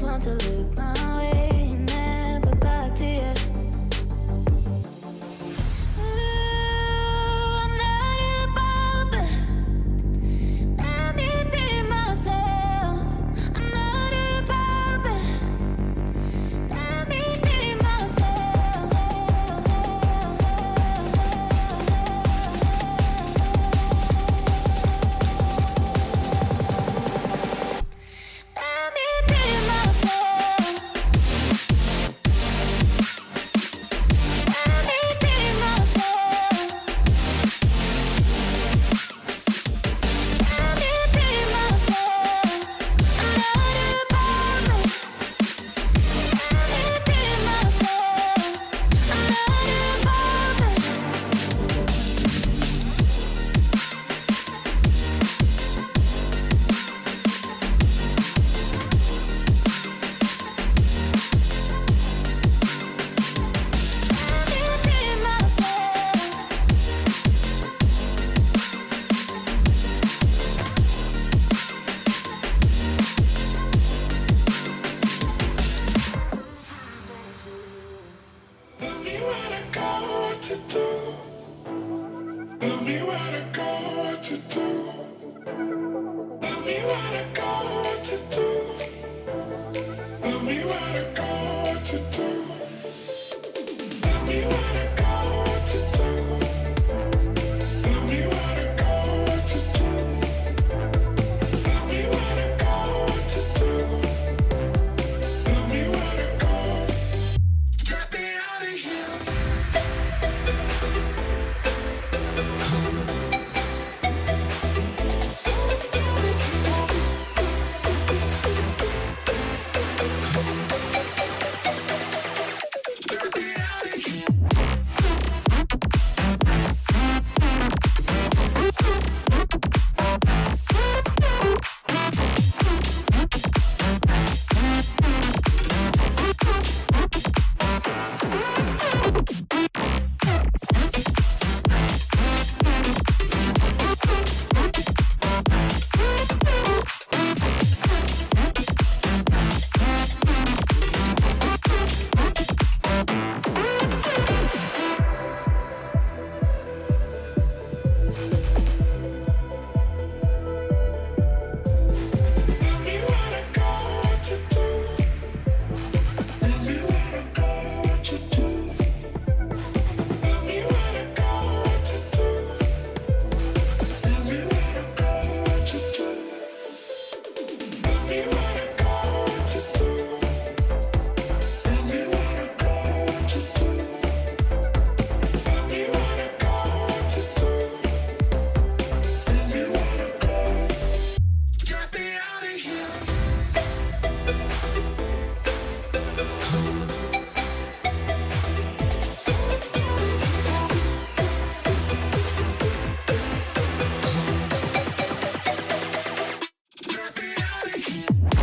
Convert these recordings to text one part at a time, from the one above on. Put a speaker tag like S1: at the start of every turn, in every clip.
S1: want to look my way, never back to you. Ooh, I'm not above, but let me be myself. I'm not above, but let me be myself. Let me be myself. Let me be myself. Let me be myself. I'm not above it. Let me be myself. I'm not above it. Let me be myself.
S2: Tell me where to go, what to do. Tell me where to go, what to do. Tell me where to go, what to do. Tell me where to go, what to do. Tell me where to go, what to do. Tell me where to go, what to do. Tell me where to go, what to do. Tell me where to go. Get me out of here. Get me out of here. Tell me where to go, what to do. Tell me where to go, what to do. Tell me where to go, what to do. Tell me where to go, what to do. Tell me where to go, what to do. Tell me where to go, what to do. Tell me where to go, what to do. Tell me where to go. Get me out of here. Get me out of here.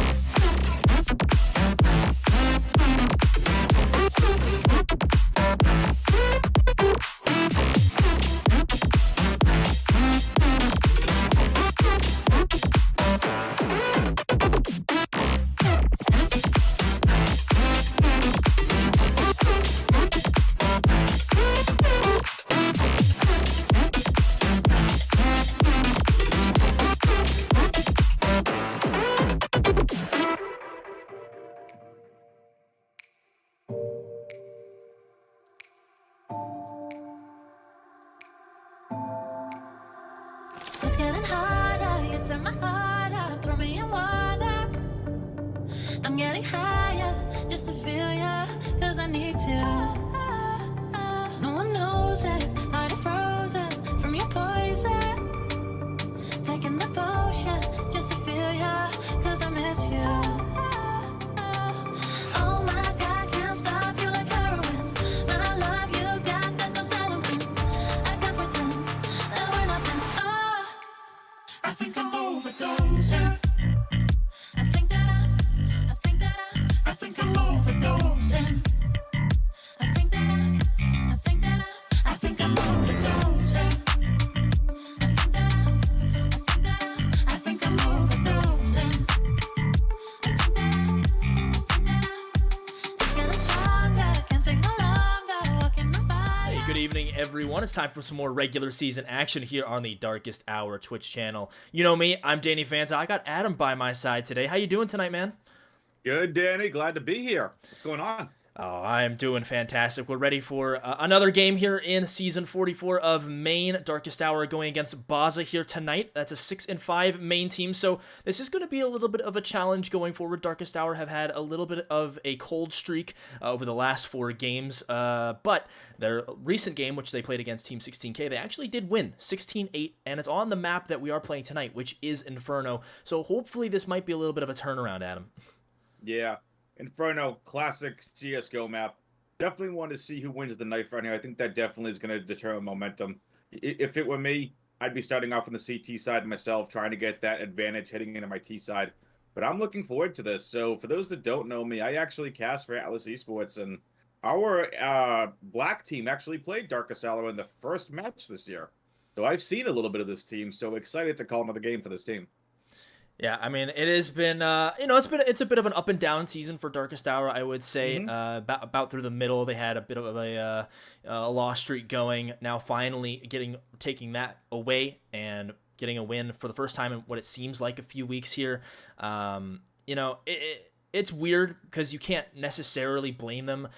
S3: everyone. It's time for some more regular season action here on the Darkest Hour Twitch channel. You know me, I'm Danny Fanta. I got Adam by my side today. How you doing tonight, man?
S4: Good, Danny. Glad to be here. What's going on?
S3: Oh, I'm doing fantastic. We're ready for another game here in Season 44 of Maine. Darkest Hour going against Baza here tonight. That's a 6-5 Maine team, so this is going to be a little bit of a challenge going forward. Darkest Hour have had a little bit of a cold streak over the last 4 games, but their recent game, which they played against Team 16K, they actually did win 16-8, and it's on the map that we are playing tonight, which is Inferno. So hopefully this might be a little bit of a turnaround, Adam.
S4: Yeah. Inferno, classic CSGO map. Definitely want to see who wins the knife round here. I think that definitely is going to determine momentum. If it were me, I'd be starting off on the CT side myself, trying to get that advantage heading into my T side. But I'm looking forward to this. So for those that don't know me, I actually cast for Atlas Esports, and our black team actually played Darkest Hour in the first match this year. So I've seen a little bit of this team, so excited to call another game for this team.
S3: Yeah, I mean, it has been, it's a bit of an up and down season for Darkest Hour, I would say. About through the middle, they had a bit of a loss streak going. Now, finally, taking that away and getting a win for the first time in what it seems like a few weeks here. It's weird because you can't necessarily blame them.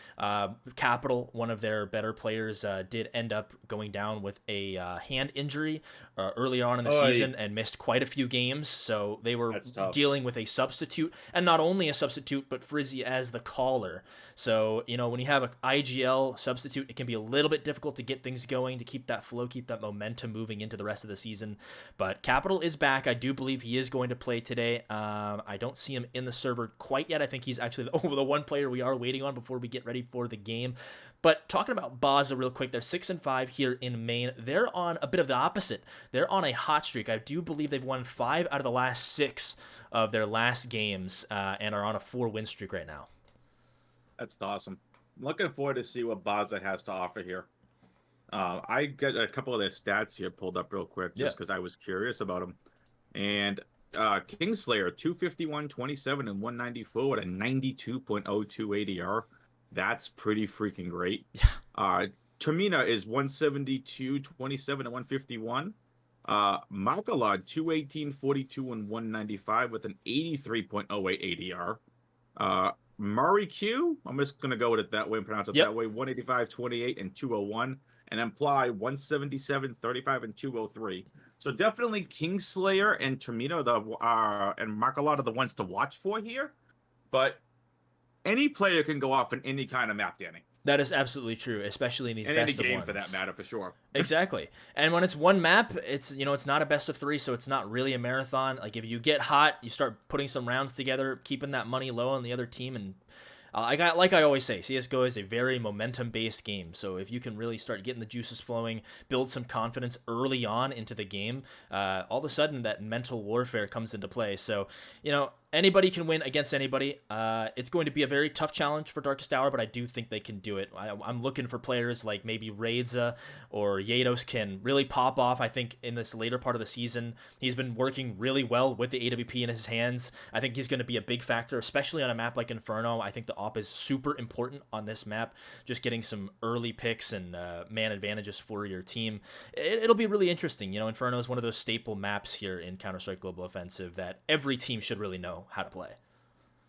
S3: Capital, one of their better players, did end up going down with a hand injury early on in the season and missed quite a few games. So they were dealing with a substitute, and not only a substitute, but Frizzy as the caller. So, when you have an IGL substitute, it can be a little bit difficult to get things going, to keep that flow, keep that momentum moving into the rest of the season. But Capital is back. I do believe he is going to play today. I don't see him in the server quite yet. I think he's actually the one player we are waiting on before we get ready for the game. But talking about Baza real quick, they're 6-5 here in Maine. They're on a bit of the opposite. They're on a hot streak. I do believe they've won 5 out of the last 6 of their last games and are on a 4-win streak right now.
S4: That's awesome. I'm looking forward to see what Baza has to offer here. I got a couple of their stats here pulled up real quick just because I was curious about them. And Kingslayer, 251, 27, and 194 with a 92.02 ADR. That's pretty freaking great. Yeah. Termina is 172, 27, and 151. Makalad, 218, 42, and 195 with an 83.08 ADR. Murray Q, I'm just going to go with it that way and pronounce it that way, 185, 28, and 201. And Imply, 177, 35, and 203. So definitely Kingslayer and Termina and Makalad are the ones to watch for here. But any player can go off in any kind of map, Danny.
S3: That is absolutely true, especially in these best of
S4: any game
S3: ones.
S4: For that matter, for sure.
S3: Exactly. And when it's one map, it's it's not a best of 3, so it's not really a marathon. Like if you get hot, you start putting some rounds together, keeping that money low on the other team, and like I always say, CSGO is a very momentum-based game. So if you can really start getting the juices flowing, build some confidence early on into the game, all of a sudden that mental warfare comes into play. So, anybody can win against anybody. It's going to be a very tough challenge for Darkest Hour, but I do think they can do it. I'm looking for players like maybe Raidza or Yados can really pop off. I think in this later part of the season, he's been working really well with the AWP in his hands. I think he's going to be a big factor, especially on a map like Inferno. I think the AWP is super important on this map, just getting some early picks and man advantages for your team. It'll be really interesting. Inferno is one of those staple maps here in Counter-Strike Global Offensive that every team should really know how to play.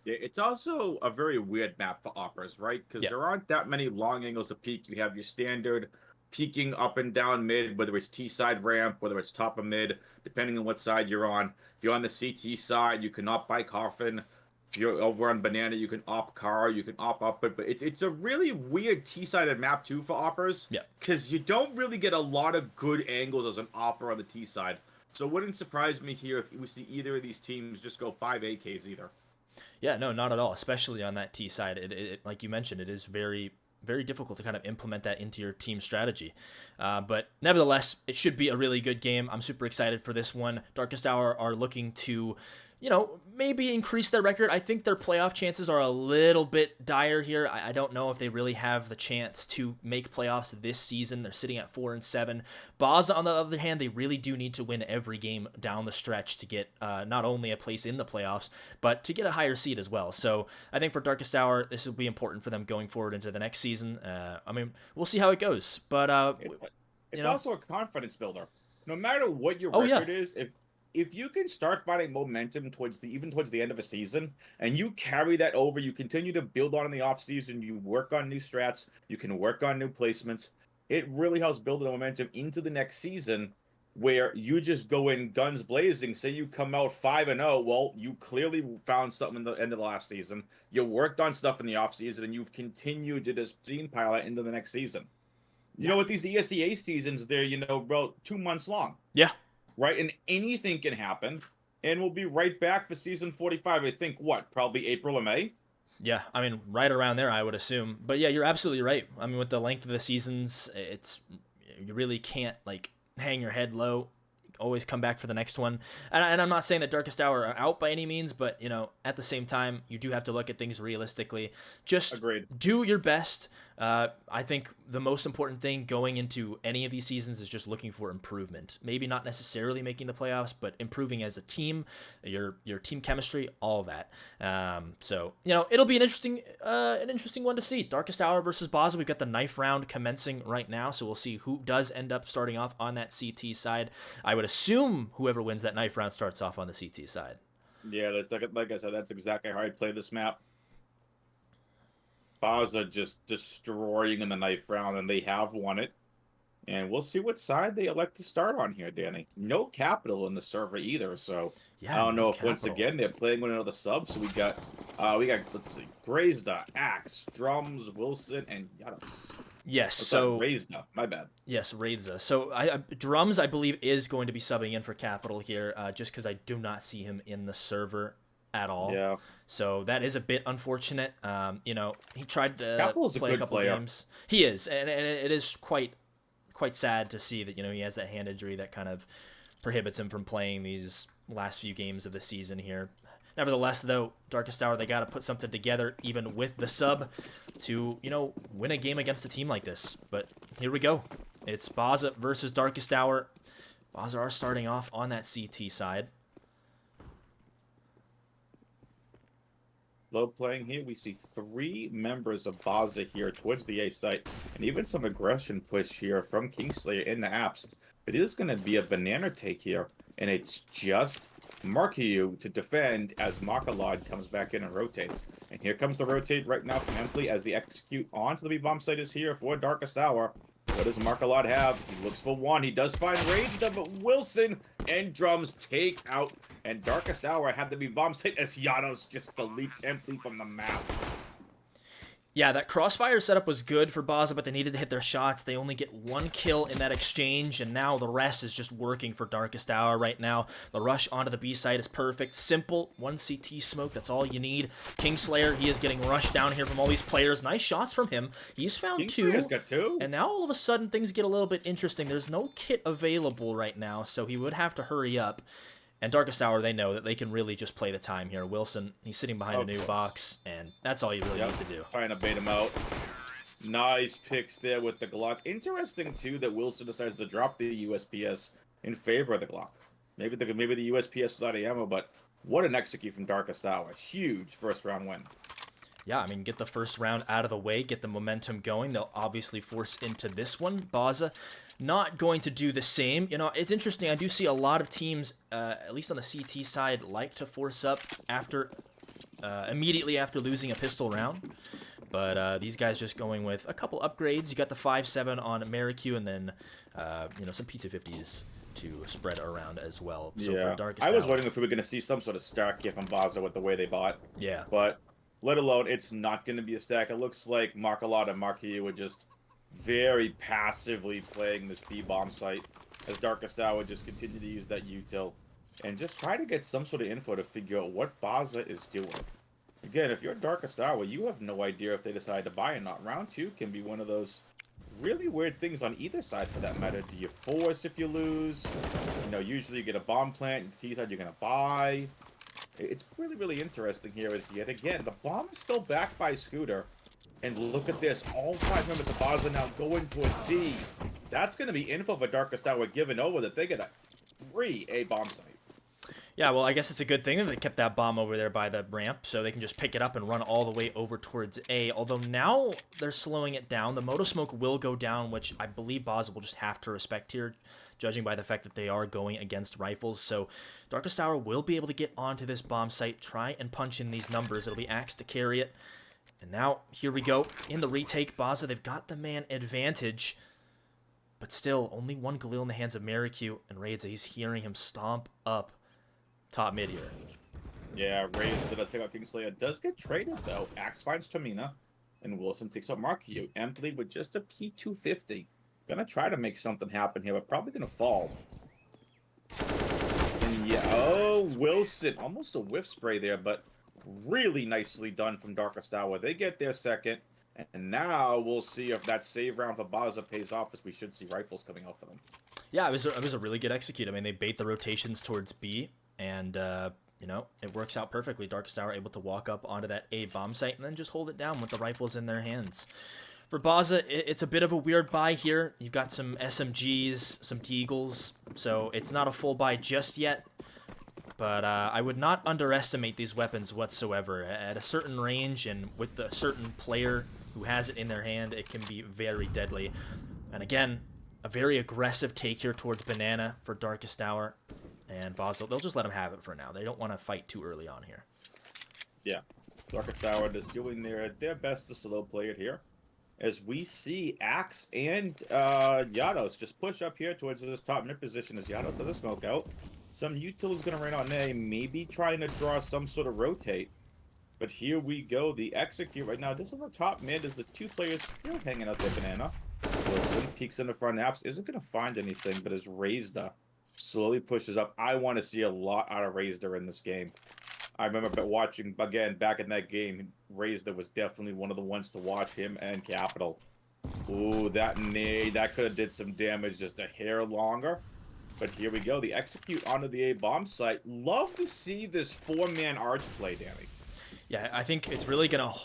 S4: Yeah, it's also a very weird map for operas, right? Because there aren't that many long angles to peek. You have your standard peeking up and down mid, whether it's T-side ramp, whether it's top of mid, depending on what side you're on. If you're on the CT side, you can op by Coffin. If you're over on Banana, you can op car, you can op up. But it's a really weird T-sided map, too, for operas. Yeah. Because you don't really get a lot of good angles as an opera on the T-side. So it wouldn't surprise me here if we see either of these teams just go 5 AKs either.
S3: Yeah, no, not at all, especially on that T side. It like you mentioned, it is very, very difficult to kind of implement that into your team strategy. But nevertheless, it should be a really good game. I'm super excited for this one. Darkest Hour are looking to, maybe increase their record. I think their playoff chances are a little bit dire here. I don't know if they really have the chance to make playoffs this season. They're sitting at 4-7. Baza, on the other hand, they really do need to win every game down the stretch to get not only a place in the playoffs, but to get a higher seed as well. So I think for Darkest Hour, this will be important for them going forward into the next season. We'll see how it goes. But
S4: It's also a confidence builder. No matter what your
S3: Oh, yeah.
S4: record is, if you can start finding momentum towards the end of a season, and you carry that over, you continue to build on in the offseason, you work on new strats, you can work on new placements. It really helps build the momentum into the next season, where you just go in guns blazing. Say you come out 5-0, well, you clearly found something in the end of the last season. You worked on stuff in the offseason, and you've continued to just pile that into the next season. You know, with these ESEA seasons, they're, about 2 months long.
S3: Yeah.
S4: Right? And anything can happen. And we'll be right back for season 45. I think, probably April or May?
S3: Yeah, I mean, right around there, I would assume. But yeah, you're absolutely right. I mean, with the length of the seasons, you really can't, hang your head low. Always come back for the next one. And I'm not saying that Darkest Hour are out by any means, but, at the same time, you do have to look at things realistically. Just
S4: Agreed.
S3: Do your best. I think the most important thing going into any of these seasons is just looking for improvement. Maybe not necessarily making the playoffs, but improving as a team, your team chemistry, all of that. So it'll be an interesting one to see. Darkest Hour versus Baza. We've got the knife round commencing right now, so we'll see who does end up starting off on that CT side. I would assume whoever wins that knife round starts off on the CT side.
S4: Yeah, that's like I said, that's exactly how I play this map. Baza just destroying in the knife round, and they have won it. And we'll see what side they elect to start on here, Danny. No capital in the server either, so
S3: yeah,
S4: I don't know if
S3: capital.
S4: Once again they're playing with another sub. So we got let's see, Grazda, Axe, Drums, Wilson, and Yados.
S3: Yes,
S4: Raizda, my bad.
S3: Yes, Raizda. So Drums, I believe, is going to be subbing in for Capital here, just because I do not see him in the server at all.
S4: Yeah.
S3: So that is a bit unfortunate. He tried to
S4: Capital's
S3: play a couple
S4: player.
S3: games. He is, and it is quite sad to see that he has that hand injury that kind of prohibits him from playing these last few games of the season here. Nevertheless, though, Darkest Hour, they got to put something together, even with the sub, to, win a game against a team like this. But here we go. It's Baza versus Darkest Hour. Baza are starting off on that CT side.
S4: Low playing here. We see 3 members of Baza here towards the A site, and even some aggression push here from Kingslayer in the apps. It is going to be a banana take here, and it's just Markiu to defend as Makalad comes back in and rotates. And here comes the rotate right now from Empley as the execute onto the B-bomb site is here for Darkest Hour. What does Makalad have? He looks for one. He does find Raizda, but Wilson and Drums take out. And Darkest Hour had the B-bomb site as Yados just deletes Empley from the map.
S3: Yeah, that crossfire setup was good for Baza, but they needed to hit their shots. They only get 1 kill in that exchange, and now the rest is just working for Darkest Hour right now. The rush onto the B site is perfect. Simple, 1 CT smoke, that's all you need. Kingslayer, he is getting rushed down here from all these players. Nice shots from him. He's found 2.
S4: Kingslayer's got 2.
S3: And now all of a sudden things get a little bit interesting. There's no kit available right now, so he would have to hurry up. And Darkest Hour, they know that they can really just play the time here. Wilson, he's sitting behind a new box, and that's all you really need to do.
S4: Trying to bait him out. Nice picks there with the Glock. Interesting, too, that Wilson decides to drop the USPS in favor of the Glock. Maybe the USPS was out of ammo, but what an execute from Darkest Hour. Huge first-round win.
S3: Yeah, I mean, get the first round out of the way, get the momentum going. They'll obviously force into this one. Baza not going to do the same. It's interesting. I do see a lot of teams, at least on the CT side, like to force up immediately after losing a pistol round. But these guys just going with a couple upgrades. You got the 5.7 on Marikyu, and then some P250s to spread around as well. So
S4: yeah,
S3: for Darkest
S4: I was
S3: Hour,
S4: wondering if we were going to see some sort of star kit from Baza with the way they bought.
S3: Yeah.
S4: But let alone, it's not going to be a stack. It looks like Markalot and Marquis were just very passively playing this B-bomb site as Darkest Hour would just continue to use that util and just try to get some sort of info to figure out what Baza is doing. Again, if you're Darkest Hour, you have no idea if they decide to buy or not. Round 2 can be one of those really weird things on either side for that matter. Do you force if you lose? Usually you get a bomb plant, and T side you're going to buy. It's really, really interesting here is yet again, the bomb is still backed by Scooter. And look at this, all 5 members of Baza now going towards D. That's going to be info for Darkest Hour given over that they get a free A bomb site.
S3: Yeah, well, I guess it's a good thing that they kept that bomb over there by the ramp, so they can just pick it up and run all the way over towards A. Although now they're slowing it down. The Moto Smoke will go down, which I believe Baza will just have to respect here, judging by the fact that they are going against rifles. So Darkest Hour will be able to get onto this bomb site, try and punch in these numbers. It'll be Axe to carry it. And now, here we go. In the retake, Baza, they've got the man advantage. But still, only one Galil in the hands of Marikyu, and Raidza, he's hearing him stomp up top mid here.
S4: Yeah, Ray's gonna take out Kingslayer. Does get traded though. Axe finds Tamina, and Wilson takes out Markyu. Empty with just a P250. Gonna try to make something happen here, but probably gonna fall. And yeah, oh, Wilson. Almost a whiff spray there, but really nicely done from Darkest Hour. They get their second, and now we'll see if that save round for Baza pays off, as we should see rifles coming out for them.
S3: Yeah, it was a really good execute. I mean, they bait the rotations towards B, and, you know, it works out perfectly. Darkest Hour able to walk up onto that A bomb site and then just hold it down with the rifles in their hands. For Baza, it's a bit of a weird buy here. You've got some SMGs, some Deagles, so it's not a full buy just yet. But I would not underestimate these weapons whatsoever. At a certain range and with a certain player who has it in their hand, it can be very deadly. And again, a very aggressive take here towards Banana for Darkest Hour. And Baza, they'll just let him have it for now. They don't want to fight too early on here.
S4: Yeah, Darkest Hour is doing their best to slow play it here. As we see Axe and Yados just push up here towards this top mid position as Yados has a smoke out. Some util is going to rain on A, maybe trying to draw some sort of rotate. But here we go, the execute right now. This on the top mid is the two players still hanging out there, Banana. Wilson peeks in the front apps, isn't going to find anything, but as Raisda slowly pushes up. I want to see a lot out of Raisda in this game. I remember watching, again, back in that game, Raisda was definitely one of the ones to watch, him and Capital. Ooh, that nade, that could have did some damage just a hair longer. But here we go, the execute onto the A bomb site. Love to see this four-man arch play, Danny.
S3: Yeah, I think it's really going to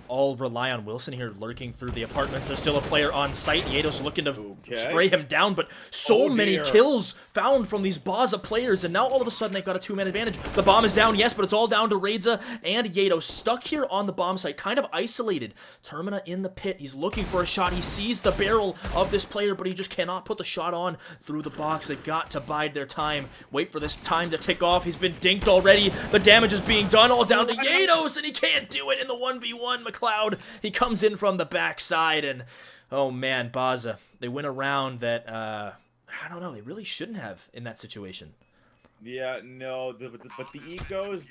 S3: all rely on Wilson here lurking through the apartments. There's still a player on site. Yado's looking to spray him down, but so many kills found from these Baza players, and now all of a sudden they've got a two-man advantage. The bomb is down, yes, but it's all down to Raidza and Yado. Stuck here on the bomb site, kind of isolated. Termina in the pit. He's looking for a shot. He sees the barrel of this player, but he just cannot put the shot on through the box. They've got to bide their time. Wait for this time to tick off. He's been dinked already. The damage is being done all down to Yados, and he can't do it in the 1v1. McLeod, he comes in from the backside, and oh man, Baza, they win a round that I don't know, they really shouldn't have in that situation.
S4: Yeah, no, but the ecos,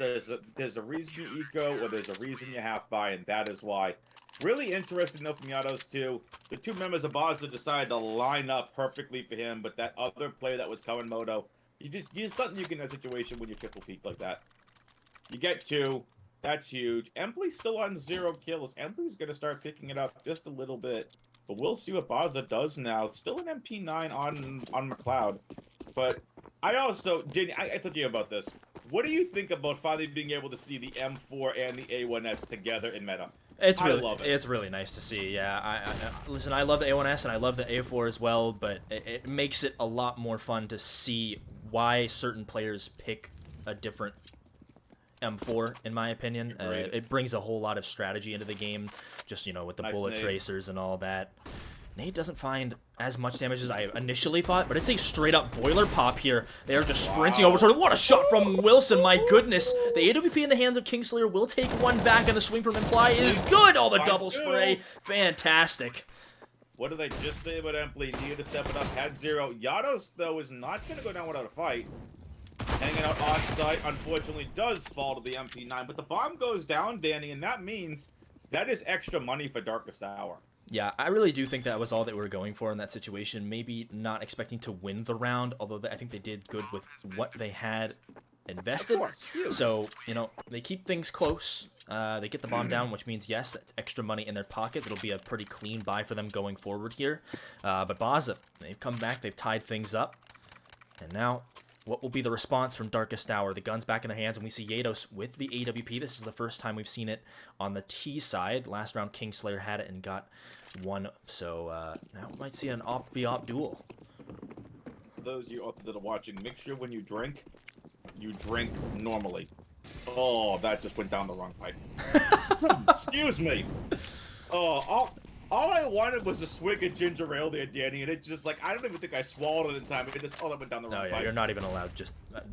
S4: there's a reason you eco, or there's a reason you half buy, and that is why. Really interesting though from Yados too. The two members of Baza decided to line up perfectly for him, but that other player that was coming Moto, you something you can in a situation when you triple peak like that. You get two. That's huge. Emply's still on 0 kills. Emply's going to start picking it up just a little bit. But we'll see what Baza does now. Still an MP9 on McLeod. But I also, Jenny, I talked to you about this. What do you think about finally being able to see the M4 and the A1S together in meta?
S3: I love it. It's really nice to see. Yeah, listen, I love the A1S and I love the A4 as well, but it makes it a lot more fun to see why certain players pick a different M4, in my opinion. It brings a whole lot of strategy into the game, just, you know, with the bullet tracers and all that. Nate doesn't find as much damage as I initially thought, but it's a straight-up boiler pop here. They are just sprinting over toward. What a shot from Wilson, my goodness. The AWP in the hands of Kingslayer will take one back, and the swing from Imply is good. Oh, the double spray. Fantastic.
S4: What did I just say about Emply? Needed to step it up, had 0. Yados, though, is not going to go down without a fight. Hanging out on site, unfortunately, does fall to the MP9, but the bomb goes down, Danny, and that means that is extra money for Darkest Hour.
S3: Yeah, I really do think that was all that we were going for in that situation. Maybe not expecting to win the round, although I think they did good with what they had invested.
S4: Of course, huge.
S3: So, you know, they keep things close. They get the bomb down, which means, yes, that's extra money in their pocket. It'll be a pretty clean buy for them going forward here. But Baza, they've come back. They've tied things up. And now, what will be the response from Darkest Hour? The gun's back in their hands, and we see Yados with the AWP. This is the first time we've seen it on the T side. Last round, Kingslayer had it and got one. So now we might see an op-v-op duel.
S4: For those of you that are watching, make sure when you drink, you drink normally. Oh, that just went down the wrong pipe. Excuse me. Oh, all I wanted was a swig of ginger ale there, Danny, and it just like I don't even think I swallowed it in time. It just that went down the wrong pipe.
S3: You're not even allowed.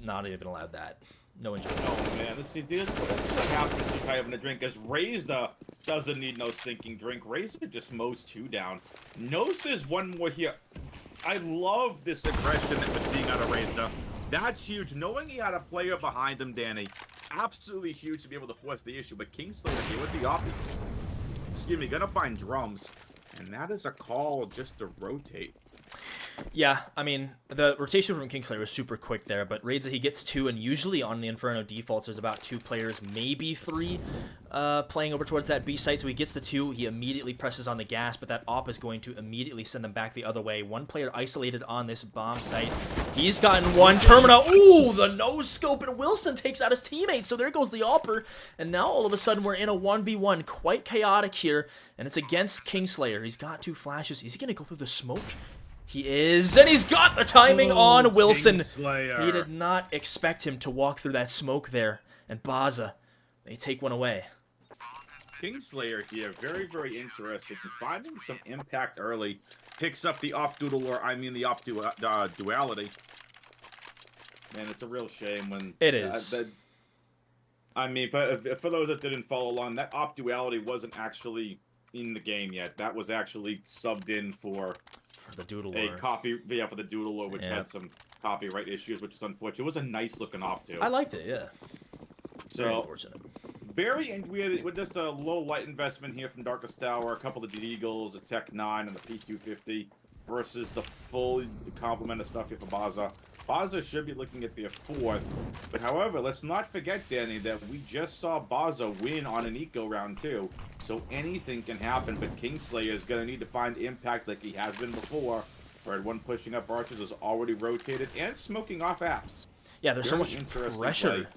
S3: Not even allowed that. No enjoyment.
S4: Oh man, this is what happens if I having a drink. As Razor doesn't need no stinking drink. Razor just mows 2 down. Knows there's one more here. I love this aggression that we're seeing out of Razor. That's huge. Knowing he had a player behind him, Danny, absolutely huge to be able to force the issue. But Kingslayer here with the opposite. Excuse me, gonna find drums, and that is a call just to rotate.
S3: Yeah, I mean, the rotation from Kingslayer was super quick there, but Raidza, he gets 2, and usually on the Inferno defaults, there's about 2 players, maybe 3, playing over towards that B site. So he gets the 2, he immediately presses on the gas, but that op is going to immediately send them back the other way. 1 player isolated on this bomb site. He's gotten 1. Termina, ooh, the nose scope, and Wilson takes out his teammate, so there goes the opper, and now all of a sudden we're in a 1v1, quite chaotic here, and it's against Kingslayer. He's got 2 flashes. Is he going to go through the smoke? He is, and he's got the timing on Wilson.
S4: Kingslayer.
S3: He did not expect him to walk through that smoke there. And Baza, they take 1 away.
S4: Kingslayer here, very, very interesting. Finding some impact early. Picks up the op-doodle, or I mean the op-duality. Man, it's a real shame when...
S3: It is.
S4: I mean, for those that didn't follow along, that op-duality wasn't actually in the game yet. That was actually subbed in for
S3: the doodle
S4: a copy, yeah, for the doodle lore, which had some copyright issues, which is unfortunate. It was a nice looking op too.
S3: I liked it, yeah.
S4: So
S3: very unfortunate.
S4: With just a low light investment here from Darkest Tower, a couple of the Eagles, a Tech 9, and the P250 versus the full complement of stuff here for Baza. Baza should be looking at their 4th, but however, let's not forget, Danny, that we just saw Baza win on an eco round too. So anything can happen, but Kingslayer is going to need to find impact like he has been before. Where one pushing up archers is already rotated and smoking off apps.
S3: Yeah, there's so
S4: Very
S3: much
S4: interesting
S3: pressure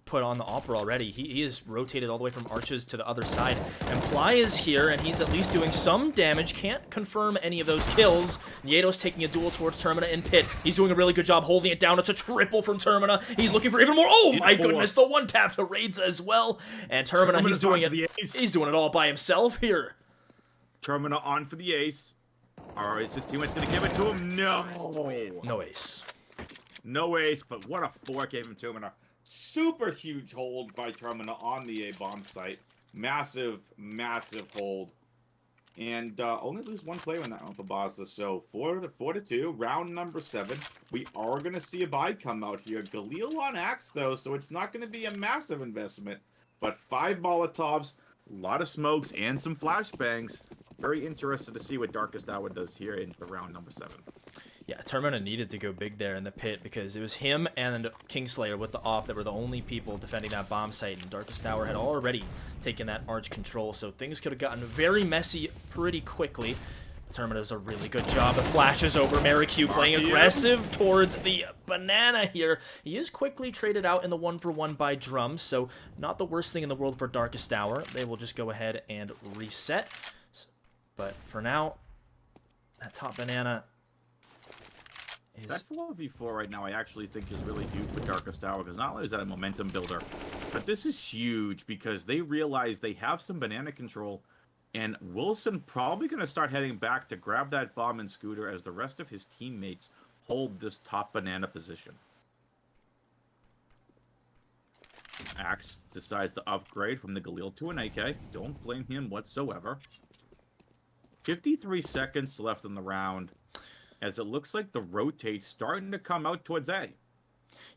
S3: put on the opera already. He is rotated all the way from arches to the other side. And Ply is here, and he's at least doing some damage. Can't confirm any of those kills. Niedo's taking a duel towards Termina in pit. He's doing a really good job holding it down. It's a triple from Termina. He's looking for even more. Oh my goodness, the 1-tap to Raidza as well. And Termina, he's doing it. He's doing it all by himself here.
S4: Termina on for the ace. Or is his teammate's going to give it to him? No.
S3: No ace.
S4: No ace, but what a 4 gave him Termina. Super huge hold by Termina on the A-bomb site. Massive, massive hold. And only lose 1 player in that one for Baza. So 4-2, round number 7. We are going to see a buy come out here. Galil on Axe, though, so it's not going to be a massive investment. But 5 Molotovs, a lot of smokes, and some flashbangs. Very interested to see what Darkest Hour does here in the round number 7.
S3: Yeah, Termina needed to go big there in the pit because it was him and Kingslayer with the op that were the only people defending that bomb site, and Darkest Tower had already taken that arch control, so things could have gotten very messy pretty quickly. Termina does a really good job of flashes over Marikyu, playing aggressive towards the banana here. He is quickly traded out in the 1-for-1 by Drums, so not the worst thing in the world for Darkest Tower. They will just go ahead and reset. But for now, that top banana is...
S4: That 4v4 right now I actually think is really huge for Darkest Tower, because not only is that a momentum builder, but this is huge because they realize they have some banana control, and Wilson probably going to start heading back to grab that bomb and scooter as the rest of his teammates hold this top banana position. Axe decides to upgrade from the Galil to an AK. Don't blame him whatsoever. 53 seconds left in the round, as it looks like the rotate's starting to come out towards A.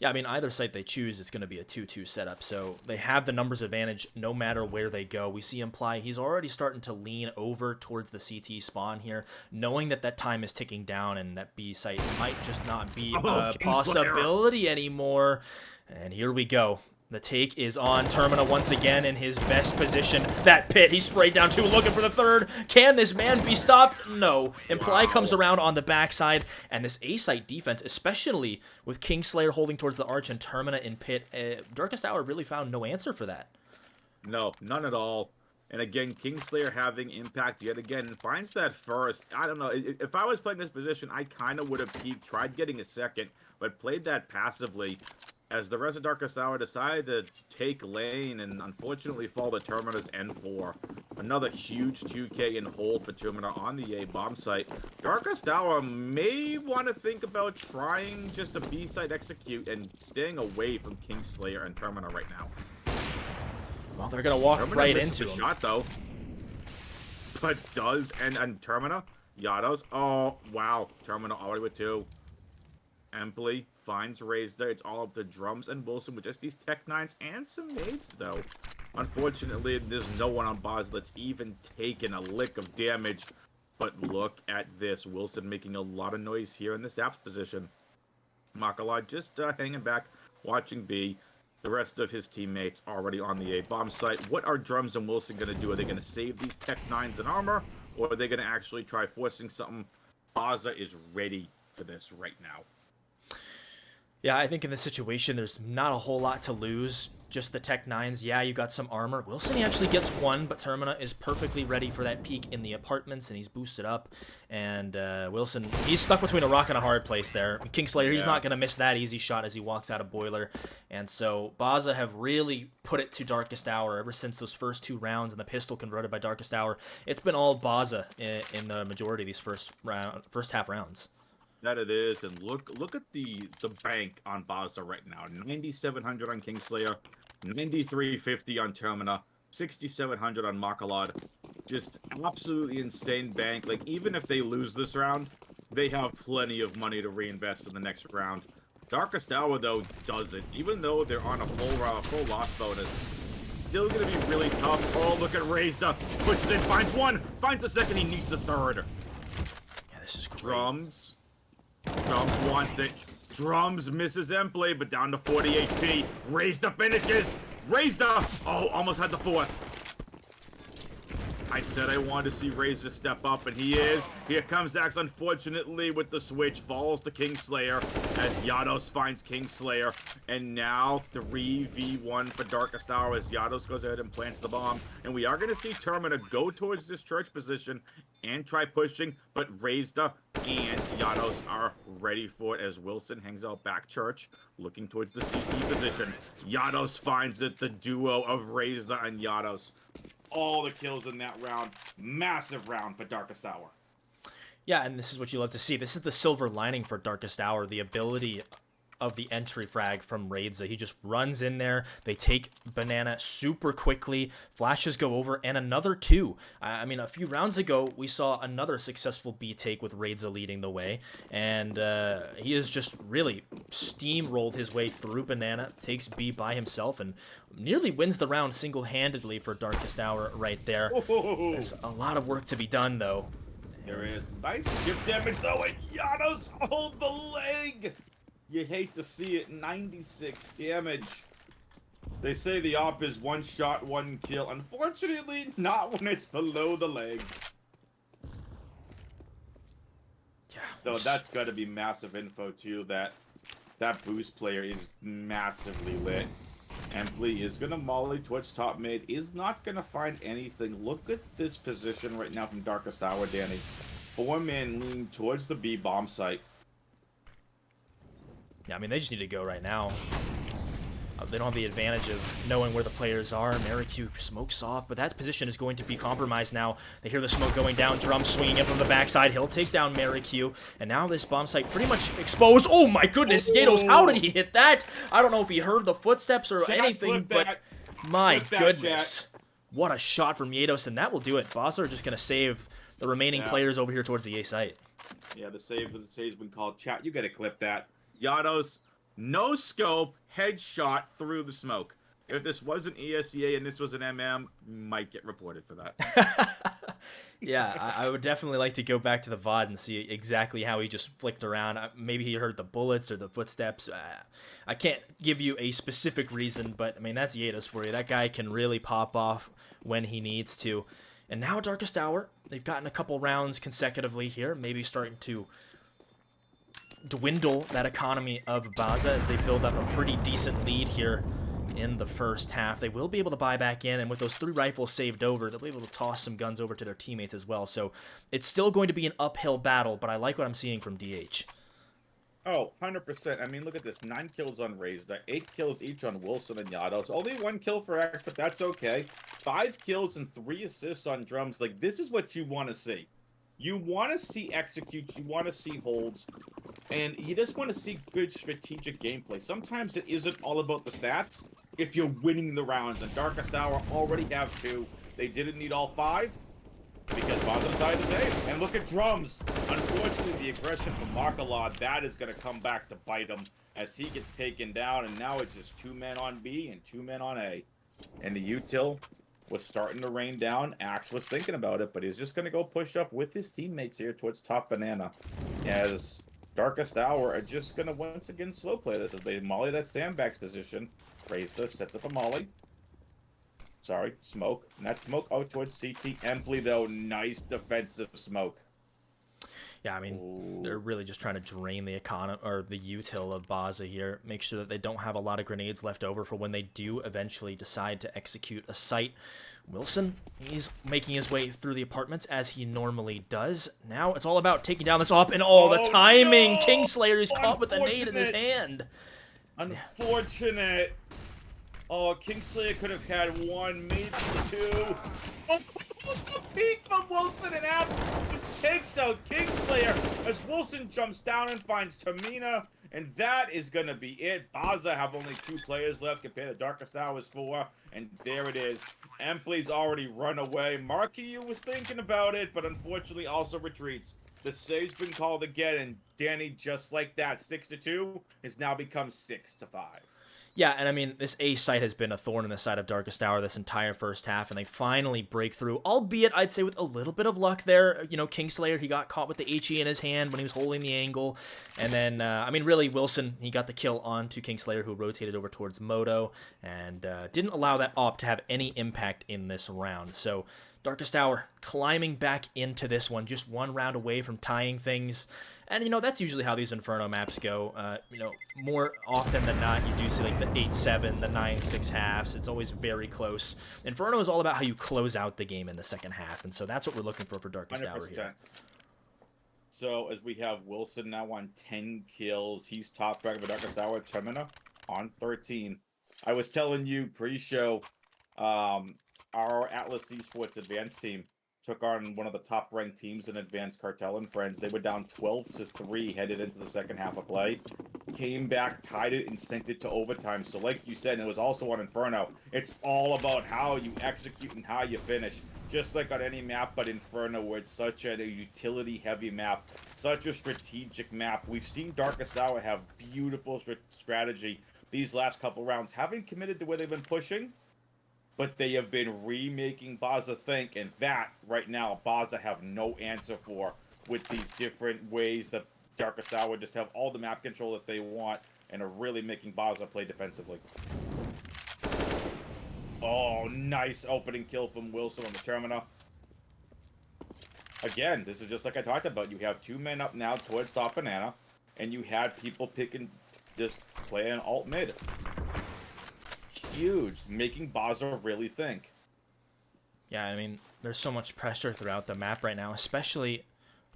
S3: Yeah, I mean, either site they choose, it's going to be a 2-2 setup, so they have the numbers advantage no matter where they go. We see Imply, he's already starting to lean over towards the CT spawn here, knowing that that time is ticking down and that B site might just not be a possibility anymore. And here we go. The take is on Termina once again in his best position. That pit, he sprayed down 2, looking for the 3rd. Can this man be stopped? No. Imply comes around on the backside, and this A-site defense, especially with Kingslayer holding towards the arch and Termina in pit, Darkest Hour really found no answer for that.
S4: No, none at all. And again, Kingslayer having impact yet again, finds that first. I don't know, if I was playing this position, I kind of would have peeked, tried getting a second, but played that passively. as the rest of Darkest Hour decided to take lane and unfortunately fall to Termina's N4. Another huge 2K in hold for Termina on the A bomb site. Darkest Hour may want to think about trying just a B site execute and staying away from Kingslayer and Termina right now.
S3: Well, they're going to walk
S4: Termina
S3: right
S4: misses
S3: into
S4: the
S3: him.
S4: shot, though. But does, and Termina, Yados, oh, wow. Termina already with 2. Emply finds Razor. It's all up to Drums and Wilson with just these Tech 9s and some nades, though. Unfortunately, there's no one on Baza that's even taken a lick of damage. But look at this. Wilson making a lot of noise here in this apps position. Makalad just hanging back, watching B. The rest of his teammates already on the A bomb site. What are Drums and Wilson going to do? Are they going to save these Tech 9s and armor? Or are they going to actually try forcing something? Baza is ready for this right now.
S3: Yeah, I think in this situation, there's not a whole lot to lose. Just the Tech 9s. Yeah, you got some armor. Wilson, he actually gets 1, but Termina is perfectly ready for that peek in the apartments, and he's boosted up. And Wilson, he's stuck between a rock and a hard place there. Kingslayer, he's not going to miss that easy shot as he walks out of Boiler. And so Baza have really put it to Darkest Hour ever since those first 2 rounds and the pistol converted by Darkest Hour. It's been all Baza in the majority of these first half rounds.
S4: That it is, and look at the bank on Baza right now. 9,700 on Kingslayer, 9,350 on Termina, 6,700 on Makalad. Just absolutely insane bank. Like, even if they lose this round, they have plenty of money to reinvest in the next round. Darkest Hour, though, doesn't. Even though they're on a full loss bonus, still going to be really tough. Oh, look at Razda. Puts it in, finds 1, finds the second, he needs the 3rd.
S3: Yeah, this is great.
S4: Drums wants it. Drums misses Emplay, but down to 40 HP. Razda finishes. Razda! Oh, almost had the 4th. I said I wanted to see Razor step up, and he is. Here comes Axe, unfortunately, with the switch. Falls to Kingslayer as Yados finds Kingslayer. And now 3v1 for Darkest Hour as Yados goes ahead and plants the bomb. And we are going to see Termina go towards this church position and try pushing, but Razda and Yados are ready for it as Wilson hangs out back church, looking towards the CT position. Yados finds it, the duo of Razda and Yados. All the kills in that round. Massive round for Darkest Hour.
S3: Yeah, and this is what you love to see. This is the silver lining for Darkest Hour, the ability of the entry frag from Raidza. He just runs in there. They take Banana super quickly. Flashes go over, and another 2. I mean, a few rounds ago, we saw another successful B take with Raidza leading the way, and he has just really steamrolled his way through Banana, takes B by himself, and nearly wins the round single-handedly for Darkest Hour right there. There's a lot of work to be done, though.
S4: There is nice chip damage, though, and Yados hold the leg! You hate to see it. 96 damage. They say the op is 1 shot, 1 kill. Unfortunately, not when it's below the legs.
S3: Yeah.
S4: So that's got to be massive info, too, that boost player is massively lit. Emply is going to molly towards top mid. Is not going to find anything. Look at this position right now from Darkest Hour, Danny. 4-man lean towards the B bomb site.
S3: Yeah, I mean, they just need to go right now. They don't have the advantage of knowing where the players are. Marikyu smokes off, but that position is going to be compromised now. They hear the smoke going down, Drum swinging in from the backside. He'll take down Marikyu, and now this bomb site pretty much exposed. Oh my goodness, Yados, how did he hit that? I don't know if he heard the footsteps or anything, but my goodness. What a shot from Yados, and that will do it. Baza are just going to save the remaining players over here towards the A site.
S4: Yeah, the save's been called. Chat, you got to clip that. Yados, no scope, headshot through the smoke. If this wasn't ESEA and this was an MM, might get reported for that.
S3: Yeah, I would definitely like to go back to the VOD and see exactly how he just flicked around. Maybe he heard the bullets or the footsteps. I can't give you a specific reason, but I mean, that's Yados for you. That guy can really pop off when he needs to. And now Darkest Hour, they've gotten a couple rounds consecutively here, maybe starting to dwindle that economy of Baza as they build up a pretty decent lead here in the first half. They will be able to buy back in, and with those 3 rifles saved over, they'll be able to toss some guns over to their teammates as well. So it's still going to be an uphill battle, but I like what I'm seeing from DH.
S4: Oh, 100%. I mean, look at this. 9 kills on Razor, 8 kills each on Wilson and Yados. Only 1 kill for X, but that's okay. 5 kills and 3 assists on Drums. Like, this is what you want to see. You want to see executes. You want to see holds. And you just want to see good strategic gameplay. Sometimes it isn't all about the stats if you're winning the rounds. And Darkest Hour already have 2. They didn't need all 5. Because Baza decided to save. And look at Drums. Unfortunately, the aggression from Markalod, that is going to come back to bite him as he gets taken down. And now it's just 2 men on B and 2 men on A. And the util was starting to rain down. Axe was thinking about it, but he's just going to go push up with his teammates here towards top banana. As Darkest Hour are just going to once again slow play this as they molly that sandbags position. Razor sets up a molly. Sorry, smoke. And that smoke out towards CT. Empley, though, nice defensive smoke.
S3: Yeah, I mean, they're really just trying to drain the economy or the util of Baza here. Make sure that they don't have a lot of grenades left over for when they do eventually decide to execute a site. Wilson, he's making his way through the apartments as he normally does. Now it's all about taking down this op and the timing. No! Kingslayer is caught with a nade in his hand.
S4: Unfortunate. Oh, Kingslayer could have had 1, maybe 2. Oh, the peek from Wilson and Abs just takes out Kingslayer as Wilson jumps down and finds Tamina. And that is going to be it. Baza have only 2 players left compared to Darkest Hour's 4. And there it is. Empley's already run away. Marky was thinking about it, but unfortunately also retreats. The save's been called again, and Danny, just like that, 6-2, has now become 6-5.
S3: Yeah, and I mean, this A site has been a thorn in the side of Darkest Hour this entire first half, and they finally break through, albeit, I'd say, with a little bit of luck there. You know, Kingslayer, he got caught with the HE in his hand when he was holding the angle, and then, I mean, really, Wilson, he got the kill onto Kingslayer, who rotated over towards Moto, and didn't allow that op to have any impact in this round. So, Darkest Hour climbing back into this one, just 1 round away from tying things. And, you know, that's usually how these Inferno maps go. You know, more often than not, you do see, like, the 8-7, the 9-6 halves. It's always very close. Inferno is all about how you close out the game in the second half, and so that's what we're looking for Darkest 100%. Hour here.
S4: So, as we have Wilson now on 10 kills, he's top track of Darkest Hour. Termina on 13. I was telling you pre-show, our Atlas Esports Advanced team took on one of the top-ranked teams in Advanced Cartel and Friends. They were down 12-3 headed into the second half of play. Came back, tied it, and sent it to overtime. So like you said, and it was also on Inferno, it's all about how you execute and how you finish. Just like on any map but Inferno, where it's such a utility-heavy map, such a strategic map. We've seen Darkest Hour have beautiful strategy these last couple rounds. Haven't committed to where they've been pushing, but they have been remaking Baza think, and that, right now, Baza have no answer for with these different ways that Darkest Hour just have all the map control that they want and are really making Baza play defensively. Oh, nice opening kill from Wilson on the Termina. Again, this is just like I talked about. You have 2 men up now towards top banana, and you had people picking, just playing alt mid. Huge, making Baza really think.
S3: Yeah, I mean, there's so much pressure throughout the map right now, especially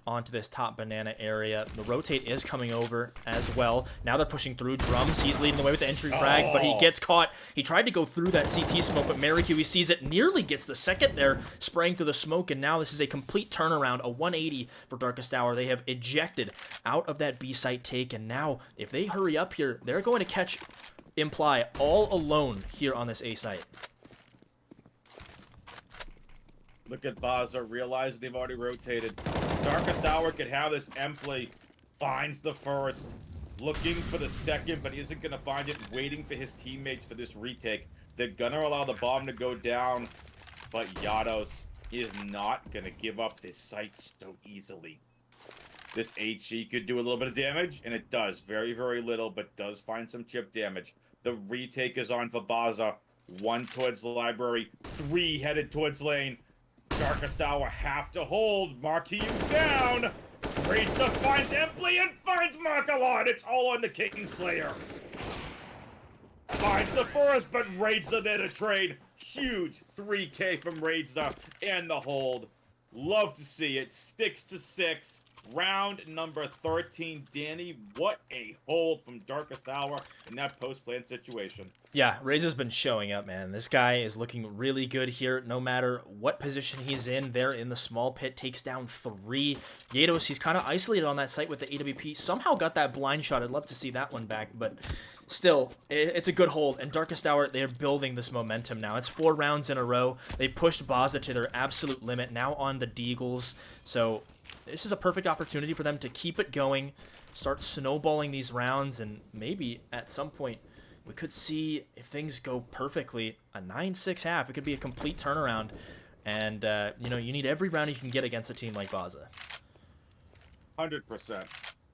S3: onto this top banana area. The rotate is coming over as well. Now they're pushing through Drums. He's leading the way with the entry frag, but he gets caught. He tried to go through that CT smoke, but Marikyu, he sees it, nearly gets the second there, spraying through the smoke, and now this is a complete turnaround, a 180 for Darkest Hour. They have ejected out of that B site take, and now, if they hurry up here, they're going to catch Imply all alone here on this A site.
S4: Look at Baza, realizing they've already rotated. Darkest Hour could have this. Empley finds the first, looking for the second, but he isn't going to find it, waiting for his teammates for this retake. They're going to allow the bomb to go down, but Yados is not going to give up this site so easily. This HE could do a little bit of damage, and it does. Very, very little, but does find some chip damage. The retake is on for Baza. 1 towards the library, 3 headed towards lane. Darkest Hour have to hold. Marquis down. Razor finds Empley and finds Markalot. It's all on the Kingslayer. Finds the first, but Razor there to trade. Huge 3K from Razor and the hold. Love to see it. 6-6. Round number 13, Danny. What a hold from Darkest Hour in that post-plant situation.
S3: Yeah, Reza's been showing up, man. This guy is looking really good here. No matter what position he's in, there in the small pit, takes down 3. Yados, he's kind of isolated on that site with the AWP. Somehow got that blind shot. I'd love to see that one back, but still, it's a good hold. And Darkest Hour, they're building this momentum now. It's 4 rounds in a row. They pushed Baza to their absolute limit, now on the Deagles. So this is a perfect opportunity for them to keep it going, start snowballing these rounds, and maybe at some point we could see, if things go perfectly, a 9-6 half. It could be a complete turnaround. And, you know, you need every round you can get against a team like Baza.
S4: 100%.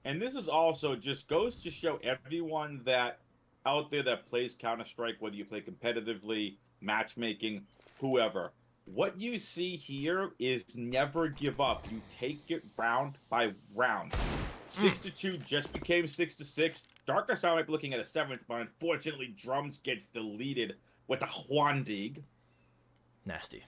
S4: And this is also just goes to show everyone that out there that plays Counter-Strike, whether you play competitively, matchmaking, whoever. What you see here is never give up. You take it round by round. 6-2 just became 6-6. Darkest Hour might be looking at a 7th, but unfortunately, Drums gets deleted with a Huandig.
S3: Nasty.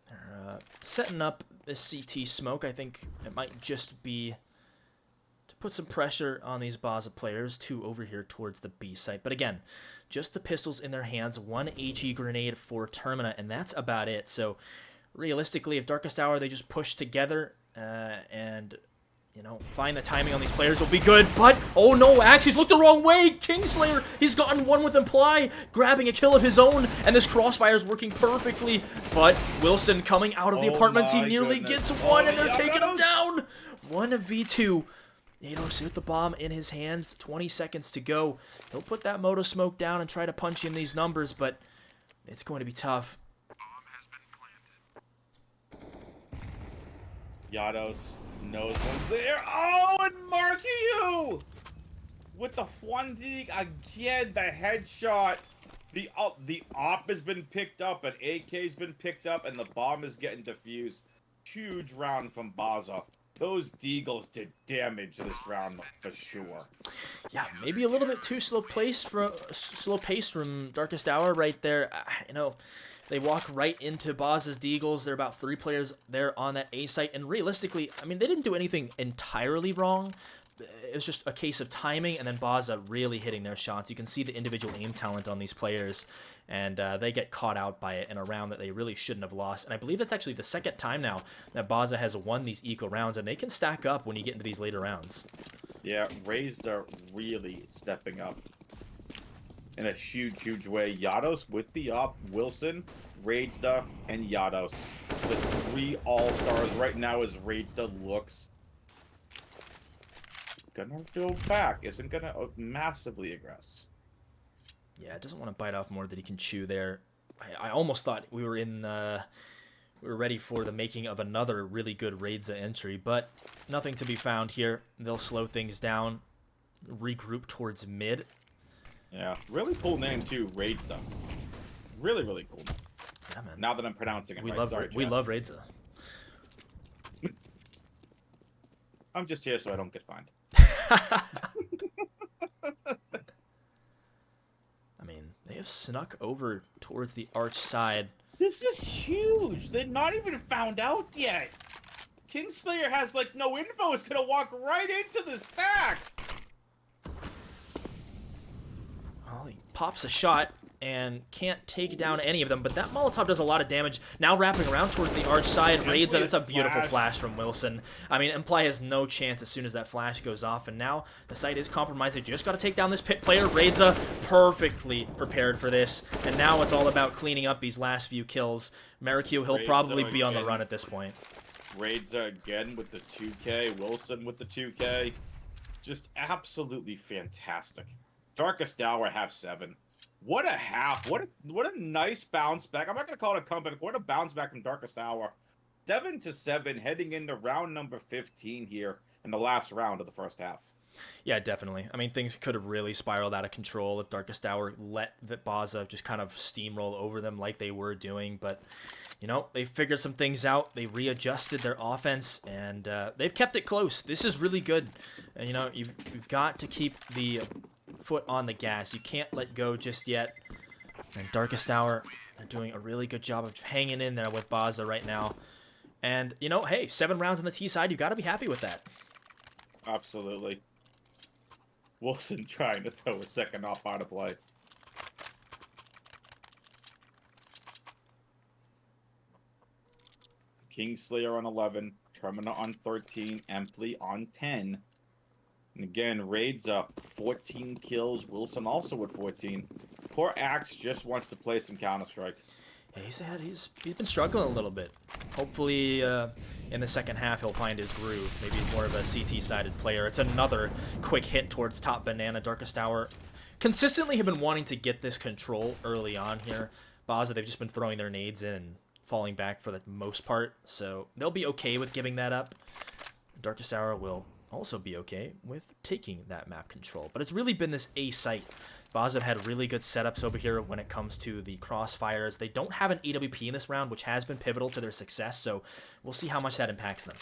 S3: They're setting up this CT smoke. I think it might just be to put some pressure on these Baza players to over here towards the B site. But again, just the pistols in their hands, 1 HE grenade for Termina, and that's about it. So realistically, if Darkest Hour, they just push together and, you know, find the timing on these players, will be good. But, oh no, Axe, he's looked the wrong way. Kingslayer, he's gotten one with Imply, grabbing a kill of his own, and this crossfire is working perfectly. But Wilson coming out of the apartments, he nearly gets one, and they're taking him down. 1v2. Yados with the bomb in his hands, 20 seconds to go. He'll put that Moto Smoke down and try to punch in these numbers, but it's going to be tough.
S4: Yados knows one's there. Oh, and Markiu with the Huandig again, the headshot. The op has been picked up, an AK's been picked up, and the bomb is getting defused. Huge round from Baza. Those Deagles did damage this round for sure.
S3: Yeah, maybe a little bit too slow pace from Darkest Hour right there. You know, they walk right into Baza's Deagles. There are about 3 players there on that A site, and realistically, I mean, they didn't do anything entirely wrong. It was just a case of timing, and then Baza really hitting their shots. You can see the individual aim talent on these players, and they get caught out by it in a round that they really shouldn't have lost. And I believe that's actually the 2nd time now that Baza has won these eco rounds, and they can stack up when you get into these later rounds.
S4: Yeah, Raised are really stepping up in a huge, huge way. Yados with the op, Wilson, Raidsta, and Yados. The 3 all-stars right now as Raidsta looks gonna go back. Isn't gonna massively aggress.
S3: Yeah, it doesn't want to bite off more than he can chew there. I almost thought we were ready for the making of another really good Raidza entry, but nothing to be found here. They'll slow things down, regroup towards mid.
S4: Yeah, really cool name too, Raidsta. Really, really cool.
S3: Yeah, man.
S4: Now that I'm pronouncing it right.
S3: We love Raidza.
S4: I'm just here so I don't get fined.
S3: I mean, they have snuck over towards the arch side.
S4: This is huge. They're not even found out yet. Kingslayer has like no info. It's gonna walk right into the stack.
S3: Well, he pops a shot and can't take down any of them, but that Molotov does a lot of damage. Now wrapping around towards the arch side, Raids, that's a beautiful flash from Wilson. I mean, Imply has no chance as soon as that flash goes off, and now the site is compromised. They just got to take down this pit player. Raidza perfectly prepared for this, and now it's all about cleaning up these last few kills. Marikyu, he'll probably be on the run at this point.
S4: Raidza again with the 2K, Wilson with the 2K. Just absolutely fantastic. Darkest Hour half 7. What a half. What a nice bounce back. I'm not going to call it a comeback. What a bounce back from Darkest Hour. 7-7 heading into round number 15 here in the last round of the first half.
S3: Yeah, definitely. I mean, things could have really spiraled out of control if Darkest Hour let Baza just kind of steamroll over them like they were doing. But, you know, they figured some things out. They readjusted their offense, and they've kept it close. This is really good. And, you know, you've got to keep the foot on the gas. You can't let go just yet. And Darkest Hour are doing a really good job of hanging in there with Baza right now. And, you know, hey, 7 rounds on the T side, you got to be happy with that.
S4: Absolutely. Wilson trying to throw a second off out of play. Kingslayer on 11, Termina on 13, Empley on 10. And again, Raids up 14 kills. Wilson also with 14. Poor Axe just wants to play some Counter-Strike.
S3: Yeah, he's been struggling a little bit. Hopefully, in the second half, he'll find his groove. Maybe more of a CT-sided player. It's another quick hit towards top banana. Darkest Hour consistently have been wanting to get this control early on here. Baza, they've just been throwing their nades in and falling back for the most part, so they'll be okay with giving that up. Darkest Hour will also be okay with taking that map control. But it's really been this A site. Baza have had really good setups over here when it comes to the crossfires. They don't have an AWP in this round, which has been pivotal to their success, so we'll see how much that impacts them.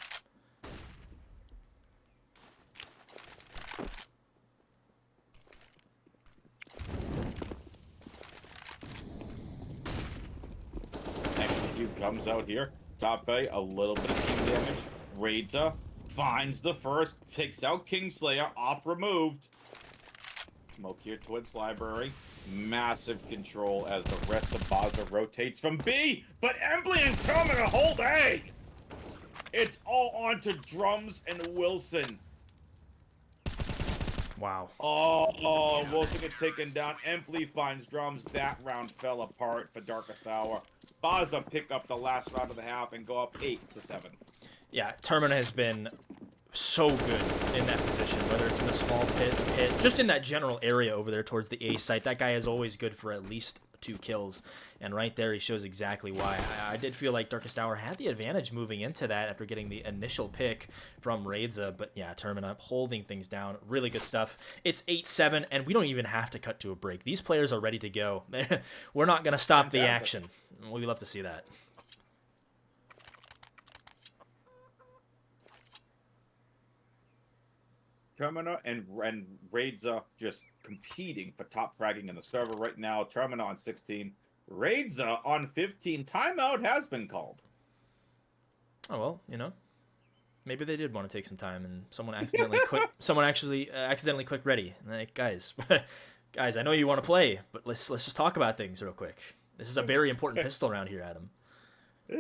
S4: Execute comes out here. Top A, a little bit of team damage. Raidza finds the first, picks out Kingslayer, op removed. Smoke here towards library. Massive control as the rest of Baza rotates from B, but Embley and Termina hold A. It's all on to Drums and Wilson.
S3: Wow.
S4: Oh, Wilson gets taken down. Empley finds Drums. That round fell apart for Darkest Hour. Baza pick up the last round of the half and go up 8-7.
S3: Yeah, Termina has been so good in that position, whether it's in the small pit, just in that general area over there towards the A site. That guy is always good for at least 2 kills, and right there he shows exactly why. I did feel like Darkest Hour had the advantage moving into that after getting the initial pick from Raidza, but yeah, Termina holding things down. Really good stuff. It's 8-7, and we don't even have to cut to a break. These players are ready to go. We're not going to stop the action. We love to see that.
S4: Termina and Raidza just competing for top fragging in the server right now. Termina on 16, Raidza on 15. Timeout has been called.
S3: Oh well, you know, maybe they did want to take some time, and someone accidentally clicked. Someone actually accidentally clicked ready. Like, guys, guys, I know you want to play, but let's just talk about things real quick. This is a very important pistol round here, Adam.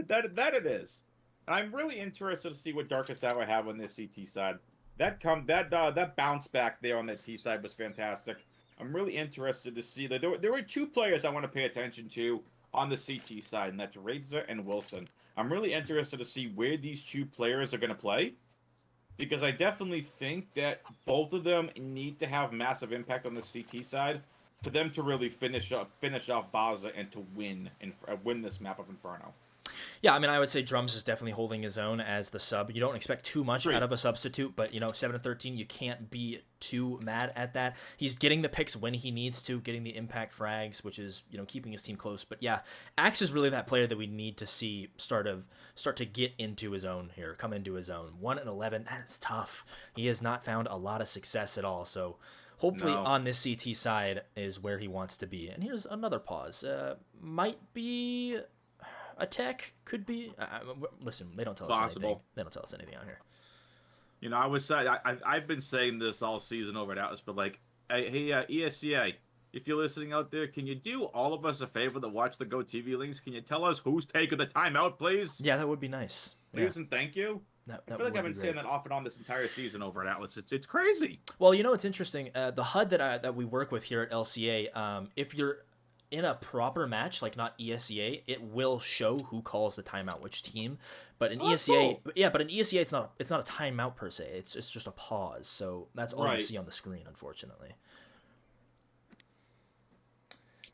S4: That it is. I'm really interested to see what Darkest Hour have on this CT side. That bounce back there on that T side was fantastic. I'm really interested to see that there were 2 players I want to pay attention to on the CT side, and that's Raidza and Wilson. I'm really interested to see where these 2 players are going to play, because I definitely think that both of them need to have massive impact on the CT side for them to really finish off Baza and to win this map of Inferno.
S3: Yeah, I mean, I would say Drums is definitely holding his own as the sub. You don't expect too much out of a substitute, but, you know, 7-13, you can't be too mad at that. He's getting the picks when he needs to, getting the impact frags, which is, you know, keeping his team close. But, yeah, Axe is really that player that we need to see start to get into his own here, come into his own. 1-11, that's tough. He has not found a lot of success at all, so hopefully on this CT side is where he wants to be. And here's another pause. Might be a tech, could be. Listen, they don't tell us anything. They don't tell us anything out here.
S4: You know, I've been saying this all season over at Atlas, but like, hey, ESEA, if you're listening out there, can you do all of us a favor that watch the Go TV links? Can you tell us who's taking the timeout, please?
S3: Yeah, that would be nice.
S4: Please and thank you. I feel like I've been saying that off and on this entire season over at Atlas. It's crazy.
S3: Well, you know, it's interesting. The HUD that we work with here at LCA, if you're in a proper match, like not ESEA, it will show who calls the timeout, which team. But in ESEA, cool. Yeah, but in ESEA, it's not a timeout per se. It's just a pause. So that's all you see on the screen, unfortunately.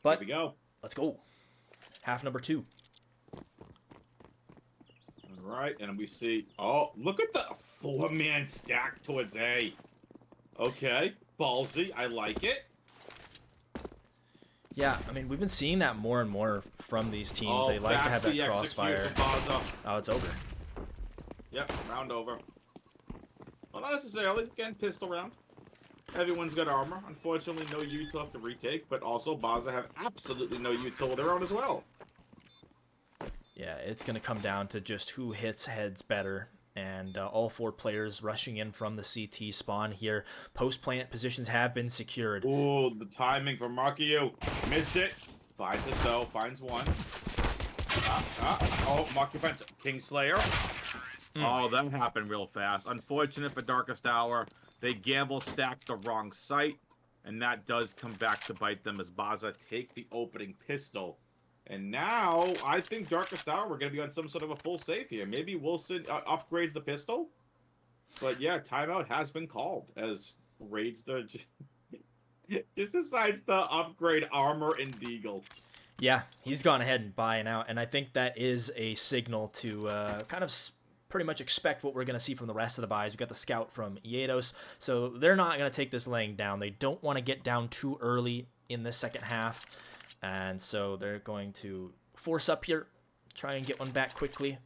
S3: But
S4: here we go.
S3: Let's go. Half number 2.
S4: All right, and we see. Oh, look at the 4-man stack towards A. Okay, ballsy. I like it.
S3: Yeah, I mean, we've been seeing that more and more from these teams. They like to have that crossfire. Oh, it's over.
S4: Yep, round over. Well, not necessarily. Again, pistol round. Everyone's got armor. Unfortunately, no util have to retake, but also Baza have absolutely no util of their own as well.
S3: Yeah, it's going to come down to just who hits heads better. And all 4 players rushing in from the CT spawn here. Post-plant positions have been secured.
S4: Ooh, the timing for Markiu. Missed it. Finds it, though. Finds one. Oh, Markiu finds Kingslayer. Oh, that happened real fast. Unfortunate for Darkest Hour. They gamble stacked the wrong site. And that does come back to bite them as Baza take the opening pistol. And now, I think Darkest Hour, we're going to be on some sort of a full save here. Maybe Wilson upgrades the pistol. But yeah, timeout has been called as Raidster just decides to upgrade armor and Deagle.
S3: Yeah, he's gone ahead and buying out. And I think that is a signal to kind of pretty much expect what we're going to see from the rest of the buys. We've got the scout from Yados. So they're not going to take this laying down. They don't want to get down too early in the second half. And so they're going to force up here, try and get one back quickly.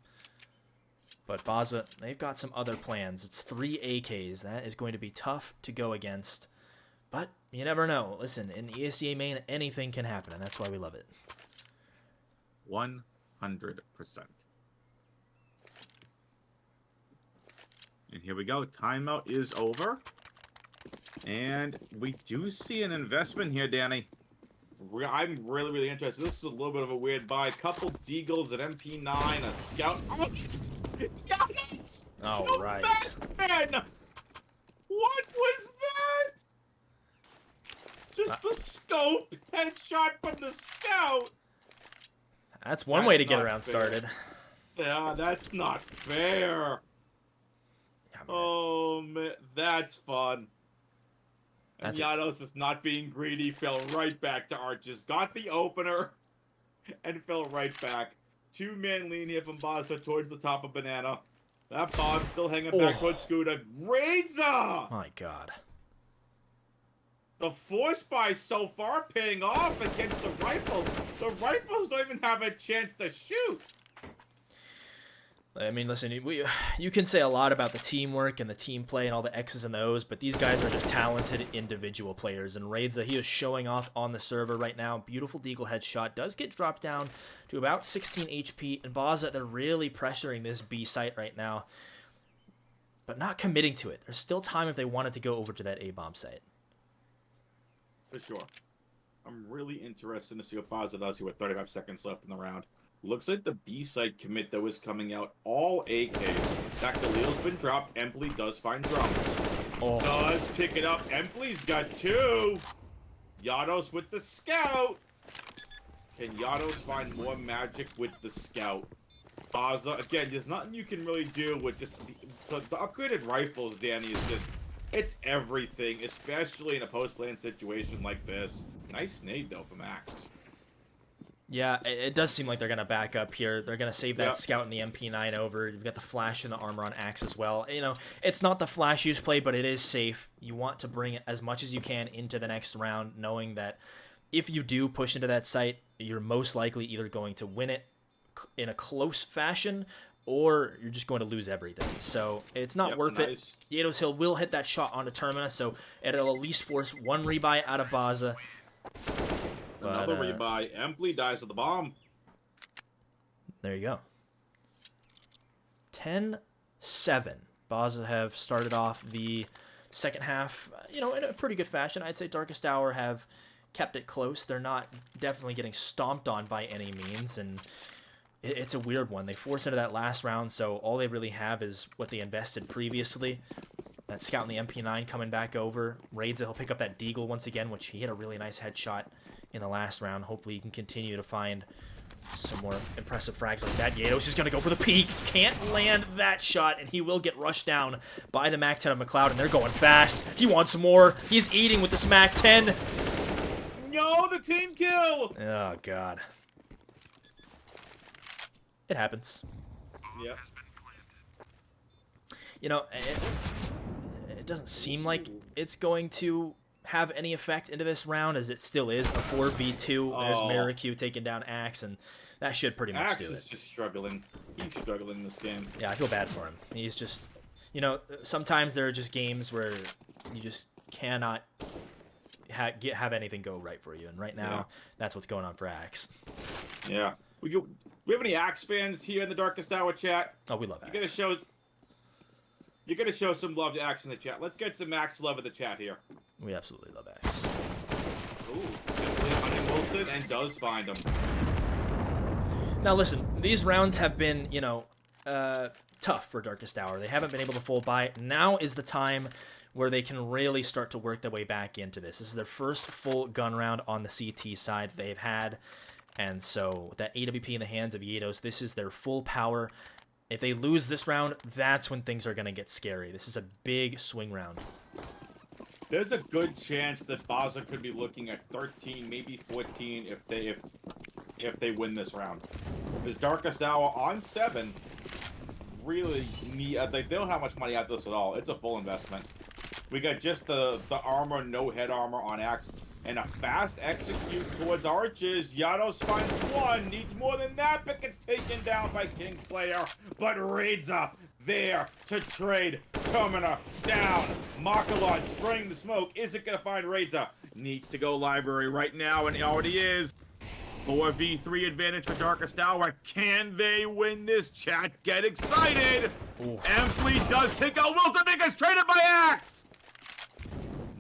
S3: But Baza, they've got some other plans. It's 3 AKs. That is going to be tough to go against. But you never know. Listen, in ESEA main, anything can happen, and that's why we love it.
S4: 100%. And here we go. Timeout is over. And we do see an investment here, Danny. I'm really interested. This is a little bit of a weird buy. Couple Deagles, an MP9, a Scout. Oh, yes!
S3: All right.
S4: Man! What was that? Just the scope headshot from the Scout.
S3: That's one way to get around
S4: fair.
S3: started.
S4: Yeah, that's not fair. Oh, man, that's fun. And Yados is not being greedy, fell right back to Arches. Got the opener and fell right back. 2-man lean here from Baza towards the top of Banana. That bomb still hanging back towards Scooter. Raidza!
S3: My God.
S4: The force buy so far paying off against the rifles. The rifles don't even have a chance to shoot.
S3: I mean, listen, you can say a lot about the teamwork and the team play and all the X's and O's, but these guys are just talented individual players. And Raidza, he is showing off on the server right now. Beautiful Deagle headshot. Does get dropped down to about 16 HP. And Baza, they're really pressuring this B site right now, but not committing to it. There's still time if they wanted to go over to that A-bomb site.
S4: For sure. I'm really interested to see what Baza does here with 35 seconds left in the round. Looks like the B-side commit, though, is coming out. All AKs. Dactyleo's been dropped. Empley does find drums.
S3: Oh.
S4: Does pick it up. Empley's got 2. Yados with the Scout. Can Yados find more magic with the Scout? Baza, again, there's nothing you can really do with just... The upgraded rifles, Danny, is just... It's everything, especially in a post-plan situation like this. Nice nade, though, from Axe.
S3: Yeah, it does seem like they're going to back up here. They're going to save that Scout and the MP9 over. You've got the flash and the armor on Axe as well. You know, it's not the flash use play, but it is safe. You want to bring as much as you can into the next round, knowing that if you do push into that site, you're most likely either going to win it in a close fashion or you're just going to lose everything. So it's not worth it. Yados Hill will hit that shot onto Terminus, so it'll at least force one rebuy out of Baza.
S4: Another rebuy. Empley dies with the bomb.
S3: There you go. 10-7. Baza have started off the second half, you know, in a pretty good fashion. I'd say Darkest Hour have kept it close. They're not definitely getting stomped on by any means, and it's a weird one. They force into that last round, so all they really have is what they invested previously. That Scout and the MP9 coming back over. Raidza, he'll pick up that Deagle once again, which he hit a really nice headshot in the last round. Hopefully he can continue to find some more impressive frags like that. Yados is going to go for the peak. Can't land that shot, and he will get rushed down by the MAC-10 of McLeod, and they're going fast. He wants more. He's eating with this MAC-10.
S4: No, the team kill!
S3: Oh, God. It happens.
S4: Yep.
S3: You know, it doesn't seem like it's going to have any effect into this round, as it still is a 4v2. There's Marikyu taking down Axe, and that should pretty much do it.
S4: Axe is just struggling. He's struggling in this game.
S3: Yeah, I feel bad for him. He's just, you know, sometimes there are just games where you just cannot have anything go right for you, and right now, that's what's going on for Axe.
S4: Yeah. We have any Axe fans here in the Darkest Hour chat?
S3: Oh, we love Axe.
S4: You're gonna show some love to Axe in the chat. Let's get some Axe love in the chat here.
S3: We absolutely love Axe.
S4: Ooh, definitely hunting Wilson and does find him.
S3: Now listen, these rounds have been, tough for Darkest Hour. They haven't been able to full buy. Now is the time where they can really start to work their way back into this. This is their first full gun round on the CT side they've had. And so with that AWP in the hands of Yados, this is their full power. If they lose this round, that's when things are going to get scary. This is a big swing round.
S4: There's a good chance that Baza could be looking at 13, maybe 14 if they win this round. This Darkest Hour on 7 really need. They don't have much money out of this at all. It's a full investment. We got just the armor, no head armor on Axe, and a fast execute towards Arches. Yados finds one, needs more than that, but gets taken down by Kingslayer. But Reza there to trade. Termina down. Makalon spraying the smoke. Isn't going to find Reza. Needs to go library right now, and he already is. 4v3 advantage for Darkest Hour. Can they win this? Chat, get excited. Empley does take out Wilson because traded by Axe.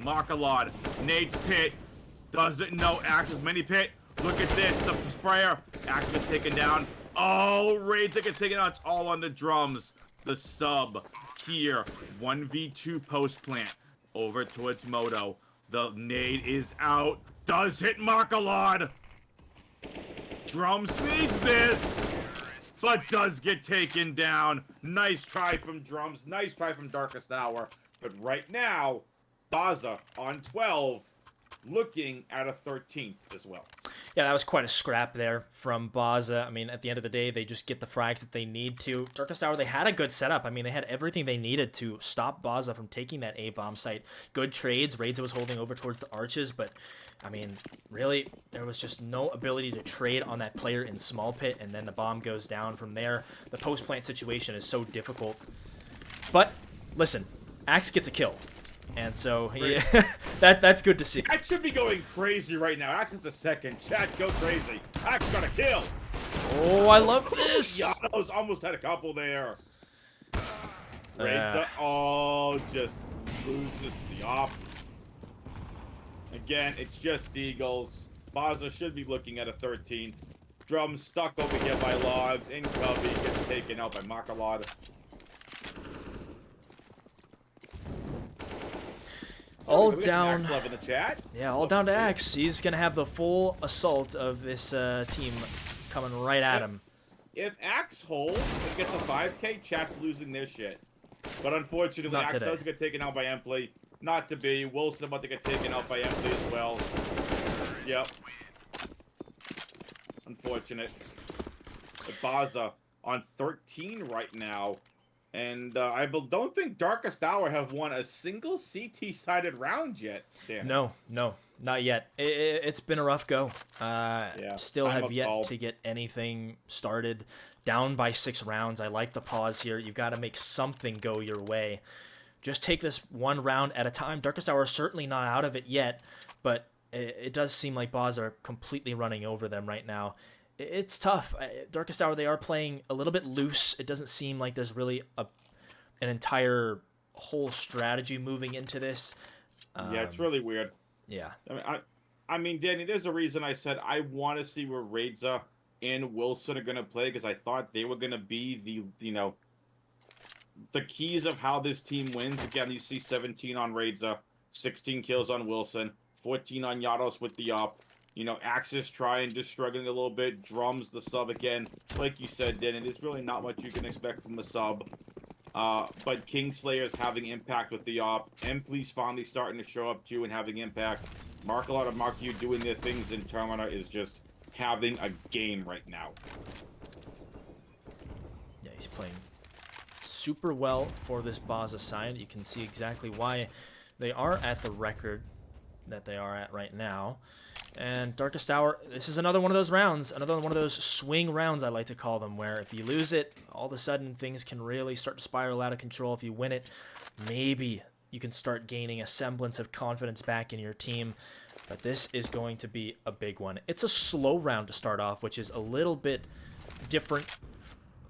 S4: Makalon nades pit. Doesn't know Axe's mini pit. Look at this. The sprayer. Axe gets taken down. Oh, Raids gets taken out. It's all on the drums. The sub here. 1v2 post plant. Over towards Moto. The nade is out. Does hit Makalon. Drums needs this. But does get taken down. Nice try from Drums. Nice try from Darkest Hour. But right now, Baza on 12, looking at a 13th as well.
S3: Yeah, that was quite a scrap there from Baza. I mean, at the end of the day, they just get the frags that they need to. Darkest Hour, they had a good setup. I mean, they had everything they needed to stop Baza from taking that A-bomb site. Good trades. Raids was holding over towards the arches, but, I mean, really, there was just no ability to trade on that player in small pit, and then the bomb goes down from there. The post-plant situation is so difficult. But, listen, Axe gets a kill. And so, yeah, that's good to see.
S4: Axe should be going crazy right now. Axe is a second. Chat, go crazy. Axe got a kill.
S3: Oh, I love this.
S4: Yados almost had a couple there. Raids, oh, just loses to the off. Again, it's just Eagles. Baza should be looking at a 13th. Drum stuck over here by logs. In Cubby gets taken out by Makalad.
S3: All down.
S4: Axe love in the chat.
S3: Yeah, all down to Axe. He's gonna have the full assault of this team coming right at him.
S4: If Axe holds and gets a 5K, chat's losing their shit. But unfortunately, Axe does get taken out by Empley. Not to be. Wilson about to get taken out by Empley as well. Yep. Unfortunate. But Baza on 13 right now. And I don't think Darkest Hour have won a single CT-sided round yet, Dan.
S3: No, not yet. It's been a rough go. Still have yet to get anything started. Down by 6 rounds. I like the pause here. You've got to make something go your way. Just take this one round at a time. Darkest Hour is certainly not out of it yet, but it does seem like Baza are completely running over them right now. It's tough. Darkest Hour, they are playing a little bit loose. It doesn't seem like there's really an entire whole strategy moving into this.
S4: Yeah, it's really weird.
S3: Yeah.
S4: I mean, Danny, there's a reason I said I want to see where Reza and Wilson are going to play, because I thought they were going to be the keys of how this team wins. Again, you see 17 on Reza, 16 kills on Wilson, 14 on Yados with the up. Axis trying, just struggling a little bit. Drums, the sub again. Like you said, Danny, there's really not much you can expect from the sub. But Kingslayer's having impact with the op. Empley's finally starting to show up too and having impact. Markalot and Marku doing their things in Termina is just having a game right now.
S3: Yeah, he's playing super well for this Baza side. You can see exactly why they are at the record that they are at right now. And Darkest Hour, this is another one of those rounds, another one of those swing rounds I like to call them, where if you lose it, all of a sudden things can really start to spiral out of control. If you win it, maybe you can start gaining a semblance of confidence back in your team. But this is going to be a big one. It's a slow round to start off, which is a little bit different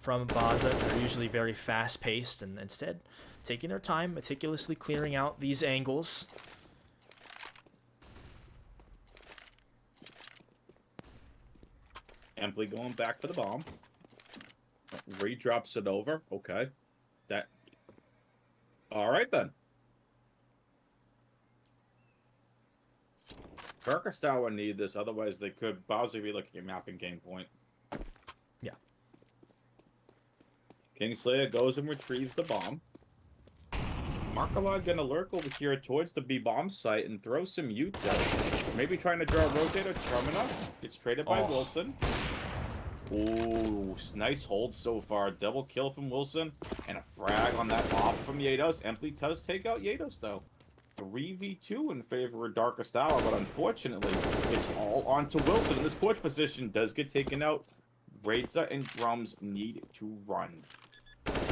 S3: from Baza. They're usually very fast-paced, and instead taking their time, meticulously clearing out these angles.
S4: Emply going back for the bomb. Redrops it over. Okay. That. All right, then. Darkest Hour need this, otherwise they could Bowser be looking at mapping game point.
S3: Yeah.
S4: Kingslayer goes and retrieves the bomb. Markalog gonna lurk over here towards the B-bomb site and throw some utes out. Maybe trying to draw a rotator. Termina gets traded by Wilson. Ooh, nice hold so far. Double kill from Wilson and a frag on that off from Yados. Emply does take out Yados though. 3v2 in favor of Darkest Hour, but unfortunately, it's all onto Wilson. And this porch position does get taken out. Reza and Drums need to run.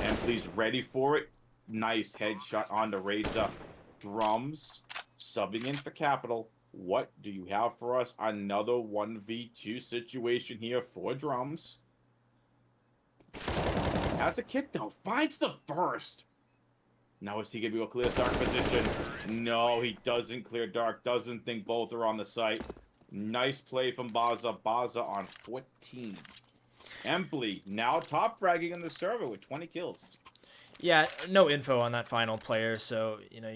S4: Emply's ready for it. Nice headshot onto Reza. Drums subbing in for Capital. What do you have for us? Another 1v2 situation here for Drums. Has a kit though. Finds the first. Now is he going to be able to clear dark position? No, he doesn't clear dark. Doesn't think both are on the site. Nice play from Baza. Baza on 14. Emply now top fragging in the server with 20 kills.
S3: Yeah, no info on that final player, so you know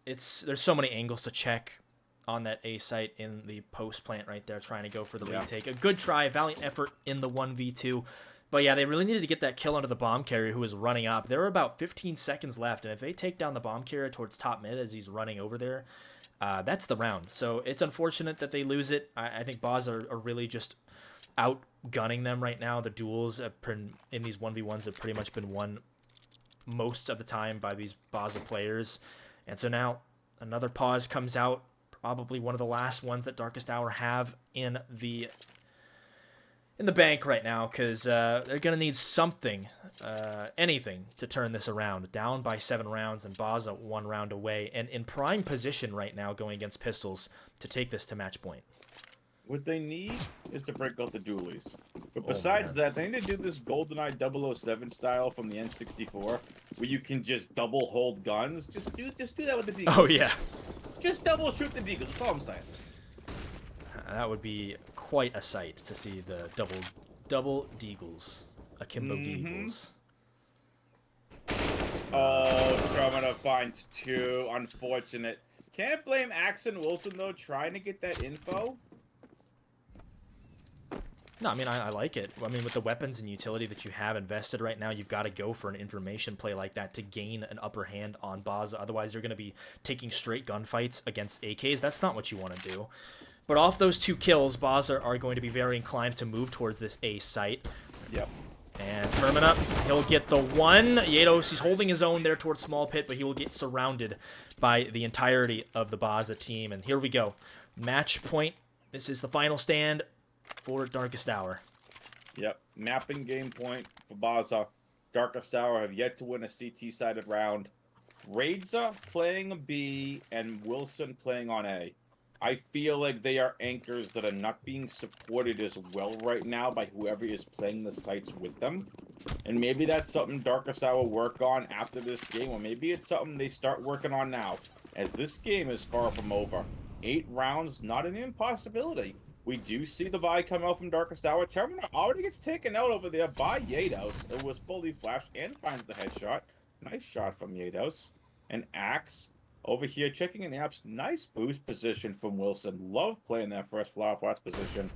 S3: there's so many angles to check on that A site in the post plant right there, trying to go for the retake. A good try, valiant effort in the 1v2. But yeah, they really needed to get that kill onto the bomb carrier who was running up. There were about 15 seconds left, and if they take down the bomb carrier towards top mid as he's running over there, that's the round. So it's unfortunate that they lose it. I think Baza are really just outgunning them right now. The duels in these 1v1s have pretty much been won most of the time by these Baza players. And so now another pause comes out, probably one of the last ones that Darkest Hour have in the bank right now, because they're going to need something, anything, to turn this around. Down by 7 rounds, and Baza 1 round away, and in prime position right now going against Pistols to take this to match point.
S4: What they need is to break out the dualies. But besides that, they need to do this GoldenEye 007 style from the N64, where you can just double hold guns. Just do that with the deagles.
S3: Oh, yeah.
S4: Just double shoot the deagles, that's all I'm saying.
S3: That would be quite a sight to see the double deagles, akimbo deagles.
S4: Oh, Termina finds 2. Unfortunate. Can't blame Axe and Wilson though, trying to get that info.
S3: No, I mean, I like it. I mean, with the weapons and utility that you have invested right now, you've got to go for an information play like that to gain an upper hand on Baza. Otherwise, you're going to be taking straight gunfights against AKs. That's not what you want to do. But off those 2 kills, Baza are going to be very inclined to move towards this A site.
S4: Yep.
S3: And Termina, he'll get the 1. Yados, he's holding his own there towards Small Pit, but he will get surrounded by the entirety of the Baza team. And here we go. Match point. This is the final stand for Darkest Hour.
S4: Yep. Mapping game point for Baza. Darkest Hour have yet to win a CT-sided round. Reza playing a B and Wilson playing on A. I feel like they are anchors that are not being supported as well right now by whoever is playing the sites with them. And maybe that's something Darkest Hour will work on after this game, or maybe it's something they start working on now, as this game is far from over. 8 rounds, not an impossibility. We do see the buy come out from Darkest Hour. Termina already gets taken out over there by Yados. It was fully flashed and finds the headshot. Nice shot from Yados. And Axe over here checking in apps. Nice boost position from Wilson. Love playing that first flower pots position.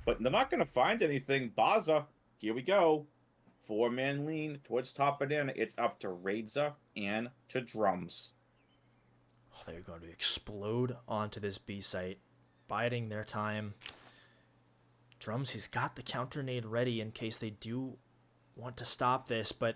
S4: But they're not going to find anything. Baza, here we go. 4-man lean towards top and in. It's up to Reza and to Drums.
S3: Oh, they're going to explode onto this B site, biding their time. Drums, he's got the counter nade ready in case they do want to stop this, but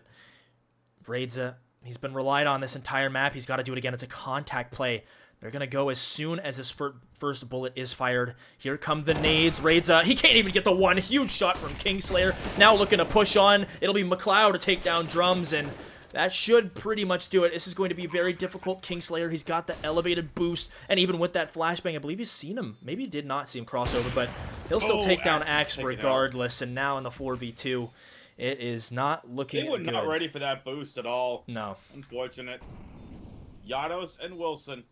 S3: Reza, he's been relied on this entire map. He's got to do it again. It's a contact play. They're going to go as soon as his first bullet is fired. Here come the nades. Reza, he can't even get the 1. Huge shot from Kingslayer. Now looking to push on. It'll be McLeod to take down Drums, and that should pretty much do it. This is going to be very difficult. Kingslayer, he's got the elevated boost, and even with that flashbang, I believe he's seen him. Maybe he did not see him crossover, but he'll still take down Axe regardless, and now in the 4v2, it is not looking good.
S4: They were not ready for that boost at all.
S3: No.
S4: Unfortunate. Yados and Wilson.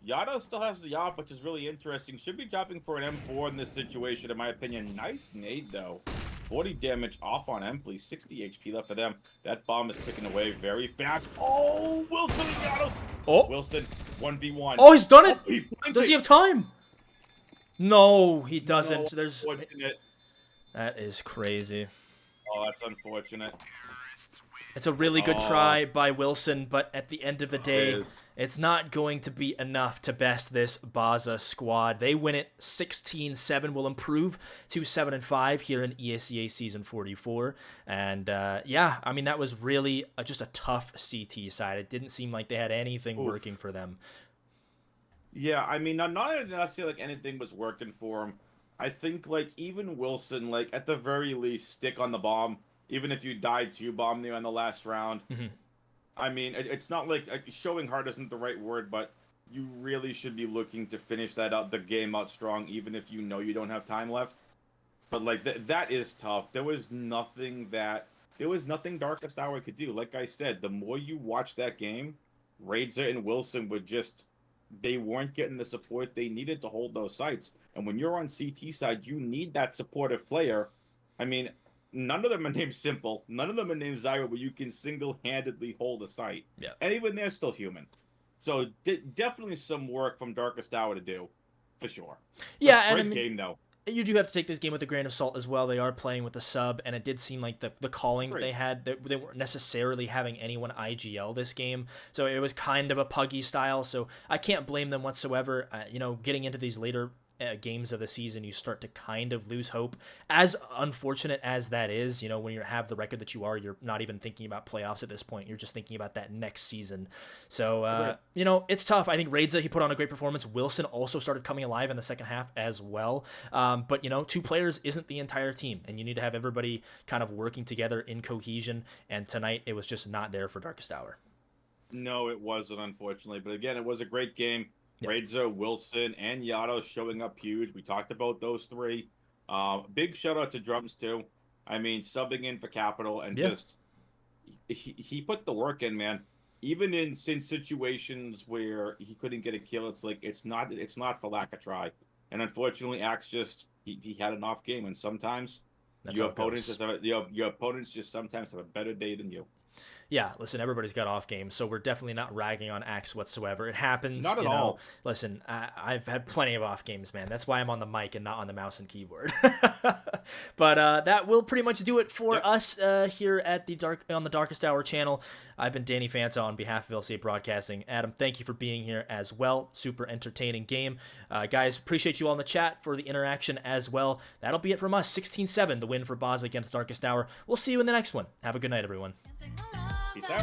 S4: Yados still has the yacht, which is really interesting. Should be dropping for an M4 in this situation, in my opinion. Nice nade, though. 40 damage off on Empley. 60 HP left for them. That bomb is ticking away very fast. Oh, Wilson and Yados.
S3: Oh.
S4: Wilson, 1v1.
S3: Oh, he's done it.
S4: Oh,
S3: Does he have time? No, he doesn't.
S4: No,
S3: There's.
S4: unfortunate.
S3: That is crazy.
S4: Oh, that's unfortunate.
S3: It's a really good try by Wilson, but at the end of the day, it's not going to be enough to best this Baza squad. They win it 16-7, will improve to 7-5 here in ESEA Season 44. And yeah, I mean, that was really just a tough CT side. It didn't seem like they had anything working for them.
S4: Yeah, I mean, not necessarily like anything was working for him. I think, like, even Wilson, like, at the very least, stick on the bomb. Even if you died 2-bomb there on the last round. I mean, it's not like showing hard isn't the right word, but you really should be looking to finish the game out strong, even if you know you don't have time left. But like that is tough. There was nothing Darkest Hour could do. Like I said, the more you watch that game, Raidza and Wilson they weren't getting the support they needed to hold those sites. And when you're on CT side, you need that supportive player. I mean, none of them are named Simple. None of them are named Zyra, where you can single-handedly hold a site.
S3: Yeah.
S4: And even they're still human. So definitely some work from Darkest Hour to do, for sure.
S3: Yeah,
S4: and
S3: I mean,
S4: game though.
S3: You do have to take this game with a grain of salt as well. They are playing with the sub, and it did seem like the calling they had, they weren't necessarily having anyone IGL this game. So it was kind of a puggy style. So I can't blame them whatsoever. You know, getting into these later games of the season, you start to kind of lose hope. As unfortunate as that is, you know, when you have the record that you are, you're not even thinking about playoffs at this point. You're just thinking about that next season. So, you know, it's tough. I think Raidza, he put on a great performance. Wilson also started coming alive in the second half as well. But, you know, 2 players isn't the entire team, and you need to have everybody kind of working together in cohesion. And tonight, it was just not there for Darkest Hour.
S4: No, it wasn't, unfortunately. But again, it was a great game. Raidza, Wilson, and Yato showing up huge. We talked about those 3. Big shout out to Drums too. I mean, subbing in for Capital and just he put the work in, man. Even in situations where he couldn't get a kill, it's like it's not for lack of try. And unfortunately, Axe just he had an off game, and sometimes your opponents just sometimes have a better day than you.
S3: Yeah, listen, everybody's got off games, so we're definitely not ragging on Axe whatsoever. It happens.
S4: Not at all.
S3: Listen, I've had plenty of off games, man. That's why I'm on the mic and not on the mouse and keyboard. But that will pretty much do it for us here at on the Darkest Hour channel. I've been Danny Fanta on behalf of LCA Broadcasting. Adam, thank you for being here as well. Super entertaining game. Guys, appreciate you all in the chat for the interaction as well. That'll be it from us. 16-7, the win for Baza against Darkest Hour. We'll see you in the next one. Have a good night, everyone.
S4: Peace out.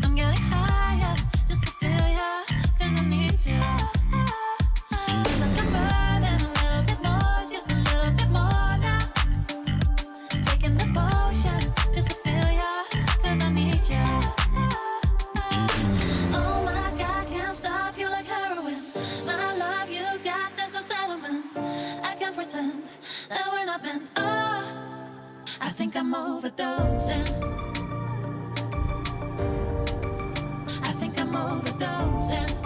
S1: I'm getting higher just to feel ya, 'cause I need to. Feels like I'm burning a little bit more, just a little bit more now. Taking the potion just to feel ya, 'cause I need ya. Oh my God, can't stop you like heroin. My love you got, there's no settlement. I can't pretend that we're not meant. Oh, I think I'm overdosing. I think I'm overdosing.